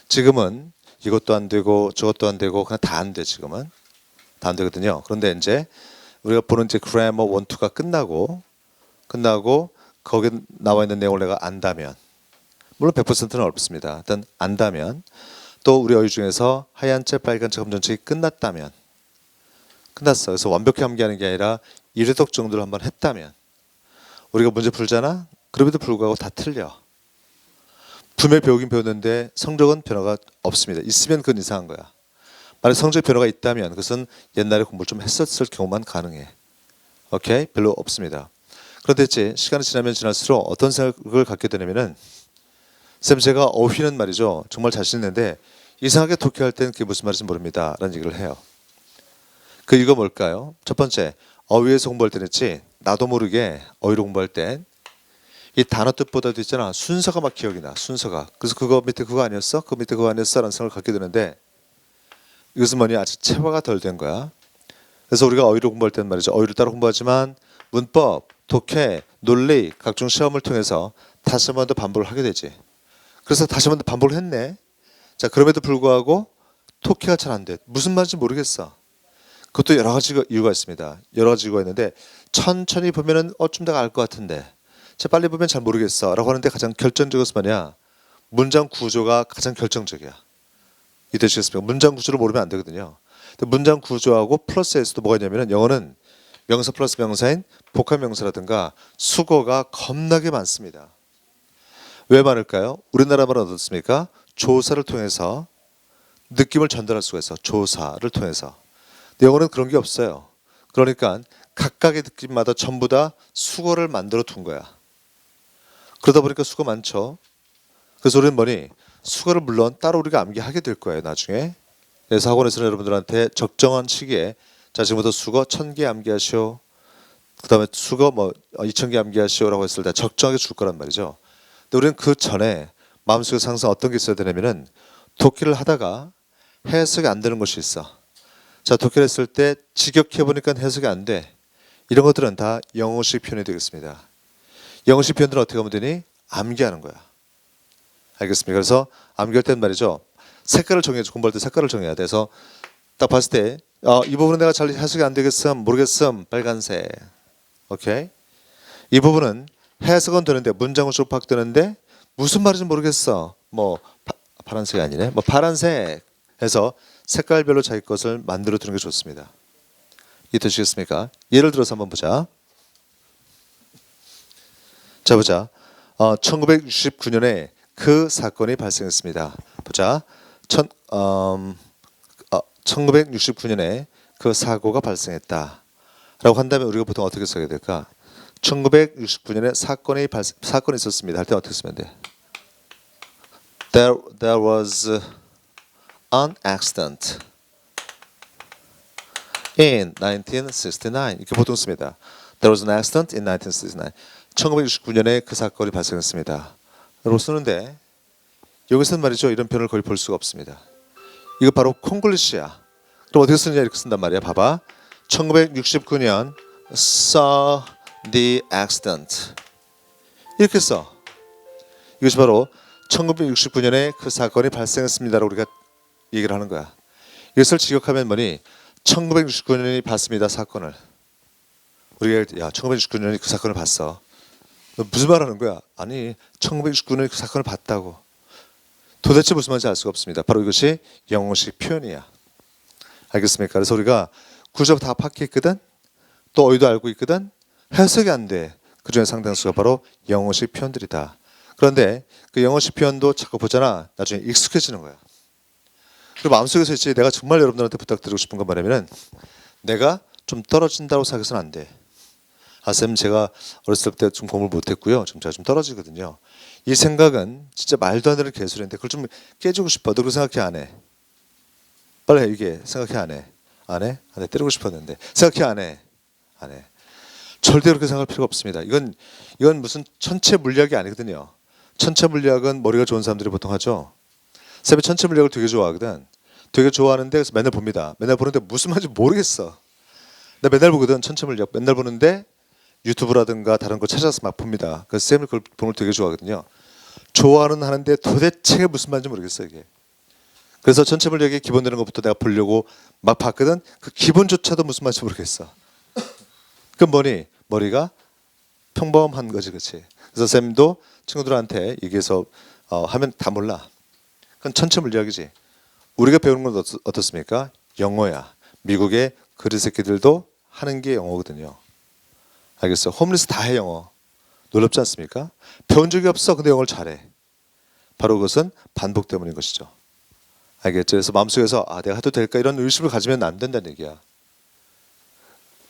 지금은 이것도 안 되고 저것도 안 되고 그냥 다 안 돼. 지금은 다 안 되거든요. 그런데 이제 우리가 보는 이제 그래머 1, 2가 끝나고 거기 나와 있는 내용을 내가 안다면, 물론 100%는 어렵습니다. 일단 안다면, 또 우리 어휘 중에서 하얀 책, 빨간 책, 검정책이 끝났다면, 끝났어. 그래서 완벽히 암기하는 게 아니라 1회독 정도를 한번 했다면, 우리가 문제 풀잖아? 그럼에도 불구하고 다 틀려. 분명히 배우긴 배웠는데 성적은 변화가 없습니다. 있으면 그건 이상한 거야. 만약 성적 변화가 있다면 그것은 옛날에 공부를 좀 했었을 경우만 가능해. 오케이? 별로 없습니다. 그런데 이제 시간이 지나면 지날수록 어떤 생각을 갖게 되냐면은, 쌤 제가 어휘는 말이죠, 정말 자신 있는데 이상하게 독해할 때는 그게 무슨 말인지 모릅니다 라는 얘기를 해요. 이거 뭘까요? 첫 번째, 어휘에서 공부할 때는 있지, 나도 모르게 어휘로 공부할 땐 이 단어 뜻보다도 있잖아, 순서가 막 기억이 나. 순서가. 그래서 그거 밑에 그거 아니었어? 그 밑에 그거 아니었어? 라는 생각을 갖게 되는데, 이것은 뭐냐, 아직 체화가 덜 된 거야. 그래서 우리가 어휘로 공부할 때는 말이죠, 어휘를 따로 공부하지만 문법, 독해, 논리, 각종 시험을 통해서 다시 한 번 더 반복을 하게 되지. 그래서 다시 한 번 더 반복을 했네. 자, 그럼에도 불구하고 독해가 잘 안 돼. 무슨 말인지 모르겠어. 그것도 여러 가지 이유가 있습니다. 여러 가지 이유가 있는데, 천천히 보면은 좀 더 알 것 같은데, 빨리 보면 잘 모르겠어 라고 하는데, 가장 결정적인 것은 뭐냐, 문장 구조가 가장 결정적이야. 이해되시겠습니까? 문장 구조를 모르면 안 되거든요. 근데 문장 구조하고 플러스에서도 뭐가 있냐면, 영어는 명사 플러스 명사인 복합 명사라든가 수거가 겁나게 많습니다. 왜 많을까요? 우리나라 말은 어떻습니까? 조사를 통해서 느낌을 전달할 수가 있어. 조사를 통해서. 근데 영어는 그런 게 없어요. 그러니까 각각의 느낌마다 전부 다 수거를 만들어 둔 거야. 그러다 보니까 수거 많죠. 그래서 우리는 뭐니? 수거를 물론 따로 우리가 암기하게 될 거예요, 나중에. 그래서 학원에서는 여러분들한테 적정한 시기에 자 지금부터 수거 1000개 암기하시오. 그 다음에 수거 뭐 2000개 암기하시오라고 했을 때 적정하게 줄 거란 말이죠. 근데 우리는 그 전에 마음속에서 항상 어떤 게 있어야 되냐면은 독해를 하다가 해석이 안 되는 것이 있어. 자 독해를 했을 때 직역해 보니까 해석이 안 돼. 이런 것들은 다 영어식 표현이 되겠습니다. 영어식 표현들은 어떻게 하면 되니? 암기하는 거야. 알겠습니까? 그래서 암기할 땐 말이죠. 색깔을 정해야죠. 공부할 때 색깔을 정해야 돼서 딱 봤을 때 이 부분은 내가 잘 해석이 안 되겠음 모르겠음 빨간색. 오케이. 이 부분은 해석은 되는데 문장은 쭉 파악되는데 무슨 말인지 모르겠어. 뭐 파란색이 아니네. 뭐 파란색 해서 색깔별로 자기 것을 만들어 두는 게 좋습니다. 이해되시겠습니까? 예를 들어서 한번 보자. 자 보자. 1969년에 그 사건이 발생했습니다. 보자. 1969년에 그 사고가 발생했다. 라고 한다면 우리가 보통 어떻게 써야 될까? 1969년에 사건이 있었습니다. 할 때 어떻게 쓰면 돼? There was an accident in 1969. 이렇게 보통 씁니다. There was an accident in 1969. 1969년에 그 사건이 발생했습니다. 라고 쓰는데 여기서는 말이죠. 이런 표현을 거의 볼 수가 없습니다. 이거 바로 콩글리시야. 그럼 어떻게 쓰느냐 이렇게 쓴단 말이야. 봐봐. 1969년 saw the accident. 이렇게 써. 이것이 바로 1969년에 그 사건이 발생했습니다라고 우리가 얘기를 하는 거야. 이것을 직역하면 뭐니? 1969년이 봤습니다. 사건을. 우리가 야 1969년이 그 사건을 봤어. 너 무슨 말 하는 거야? 아니 1969년이 그 사건을 봤다고. 도대체 무슨 말인지 알 수가 없습니다. 바로 이것이 영어식 표현이야. 알겠습니까? 그래서 우리가 구조가 다 파악했거든. 또 어휘도 알고 있거든. 해석이 안 돼. 그 중에 상당수가 바로 영어식 표현들이다. 그런데 그 영어식 표현도 자꾸 보잖아. 나중에 익숙해지는 거야. 그리고 마음속에서 이제 내가 정말 여러분들한테 부탁드리고 싶은 건 뭐냐면은 내가 좀 떨어진다고 생각해서는 안 돼. 쌤 제가 어렸을 때 좀 공부를 못했고요. 지금 제가 좀 떨어지거든요. 이 생각은 진짜 말도 안 되는 개소리인데 그걸 좀 깨주고 싶어. 너 그거 생각해 안 해? 빨리 해. 이게 생각해 안 해? 안 해? 안 해. 때리고 싶었는데 생각해 안 해? 안 해. 절대 그렇게 생각할 필요가 없습니다. 이건 무슨 천체 물리학이 아니거든요. 천체 물리학은 머리가 좋은 사람들이 보통 하죠. 쌤이 천체 물리학을 되게 좋아하거든. 되게 좋아하는데 그래서 맨날 봅니다. 맨날 보는데 무슨 말인지 모르겠어. 나 맨날 보거든. 천체 물리학 맨날 보는데 유튜브라든가 다른 거 찾아서 막 봅니다. 그래서 쌤이 그걸 보는 걸 되게 좋아하거든요. 좋아는 하는데 도대체 무슨 말인지 모르겠어 이게. 그래서 천체 물리학의 기본 되는 것부터 내가 보려고 막 봤거든. 그 기본조차도 무슨 말인지 모르겠어. 그럼 뭐니? 머리가 평범한 거지, 그렇지? 그래서 쌤도 친구들한테 얘기해서 하면 다 몰라. 그건 천체 물리학이지. 우리가 배우는 건 어떻습니까? 영어야. 미국의 그리 새끼들도 하는 게 영어거든요. 알겠어? 홈리스 다 해 영어. 놀랍지 않습니까? 배운 적이 없어. 근데 영어를 잘해. 바로 그것은 반복 때문인 것이죠. 알겠죠? 그래서 마음속에서 내가 해도 될까 이런 의심을 가지면 안 된다는 얘기야.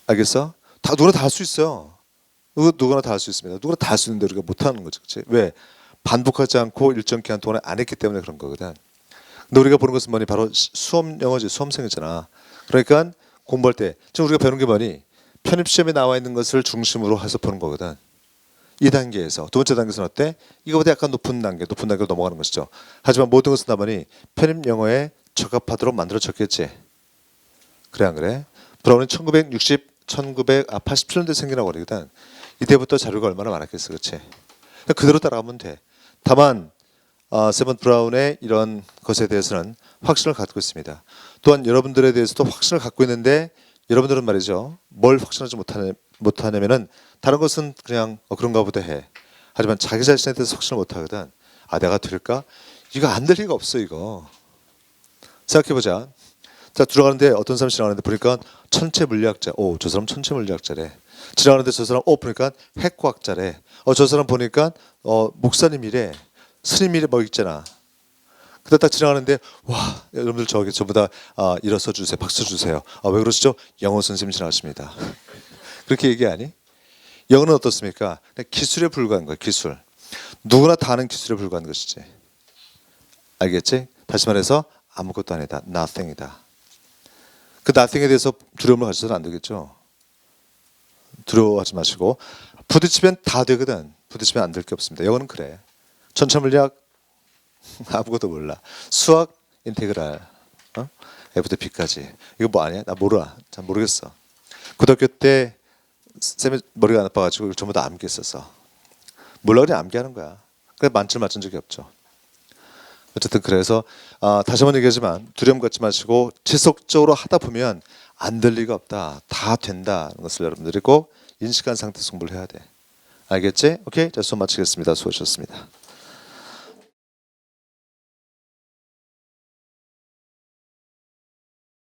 알겠어? 다 누구나 다 할 수 있어요. 누구나 다 할 수 있습니다. 누구나 다 할 수 있는데 우리가 못하는 거죠. 그치? 왜? 반복하지 않고 일정 기간 동안에 안 했기 때문에 그런 거거든. 근데 우리가 보는 것은 뭐니? 바로 수험 영어지. 수험생이잖아. 그러니까 공부할 때 지금 우리가 배우는 게 뭐니? 편입시험에 나와 있는 것을 중심으로 해서 보는 거거든. 이 단계에서 두 번째 단계에서는 어때? 이거보다 약간 높은 단계로 넘어가는 것이죠. 하지만 모든 것은 다 보니 편입 영어에 적합하도록 만들어졌겠지. 그래 안 그래? 브라운은 1987년도에 생겨나고 그러거든. 이때부터 자료가 얼마나 많았겠어, 그렇지? 그대로 따라가면 돼. 다만 세븐 브라운의 이런 것에 대해서는 확신을 갖고 있습니다. 또한 여러분들에 대해서도 확신을 갖고 있는데 여러분들은 말이죠. 뭘 확신하지 못하냐면은 다른 것은 그냥 그런가 보다 해. 하지만 자기 자신에 대해서 확신을 못하거든. 내가 될까? 이거 안 될 리가 없어 이거. 생각해보자. 자 들어가는데 어떤 사람이 지나가는데 보니까 천체 물리학자. 저 사람 천체 물리학자래. 지나가는데 저 사람 보니까 핵과학자래. 저 사람 보니까 목사님이래. 스님이래 뭐 있잖아. 근데 딱 지나가는데 와 여러분들 저기 전부 다 일어서 주세요. 박수 주세요. 왜 그러시죠? 영어 선생님 지나가십니다. 그렇게 얘기하니? 영어는 어떻습니까? 기술에 불과한 거야. 기술. 누구나 다 아는 기술에 불과한 것이지. 알겠지? 다시 말해서 아무것도 아니다. nothing이다. 그 nothing에 대해서 두려움을 가져서는 안 되겠죠. 두려워하지 마시고 부딪히면 다 되거든. 부딪히면 안 될 게 없습니다. 영어는 그래. 전차물리학 아무것도 몰라. 수학 인테그랄 F부터 B까지 이거 뭐 아니야? 나 몰라. 잘 모르겠어. 고등학교 때 쌤이 머리가 안 아파가지고 전부 다 암기했었어. 몰라 그냥 암기하는 거야. 그래 만점 맞춘 적이 없죠. 어쨌든 그래서 다시 한번 얘기하지만 두려움 갖지 마시고 지속적으로 하다 보면 안 될 리가 없다. 다 된다는 것을 여러분들이 꼭 인식한 상태에서 공부를 해야 돼. 알겠지? 오케이. 자, 수업 마치겠습니다. 수고하셨습니다.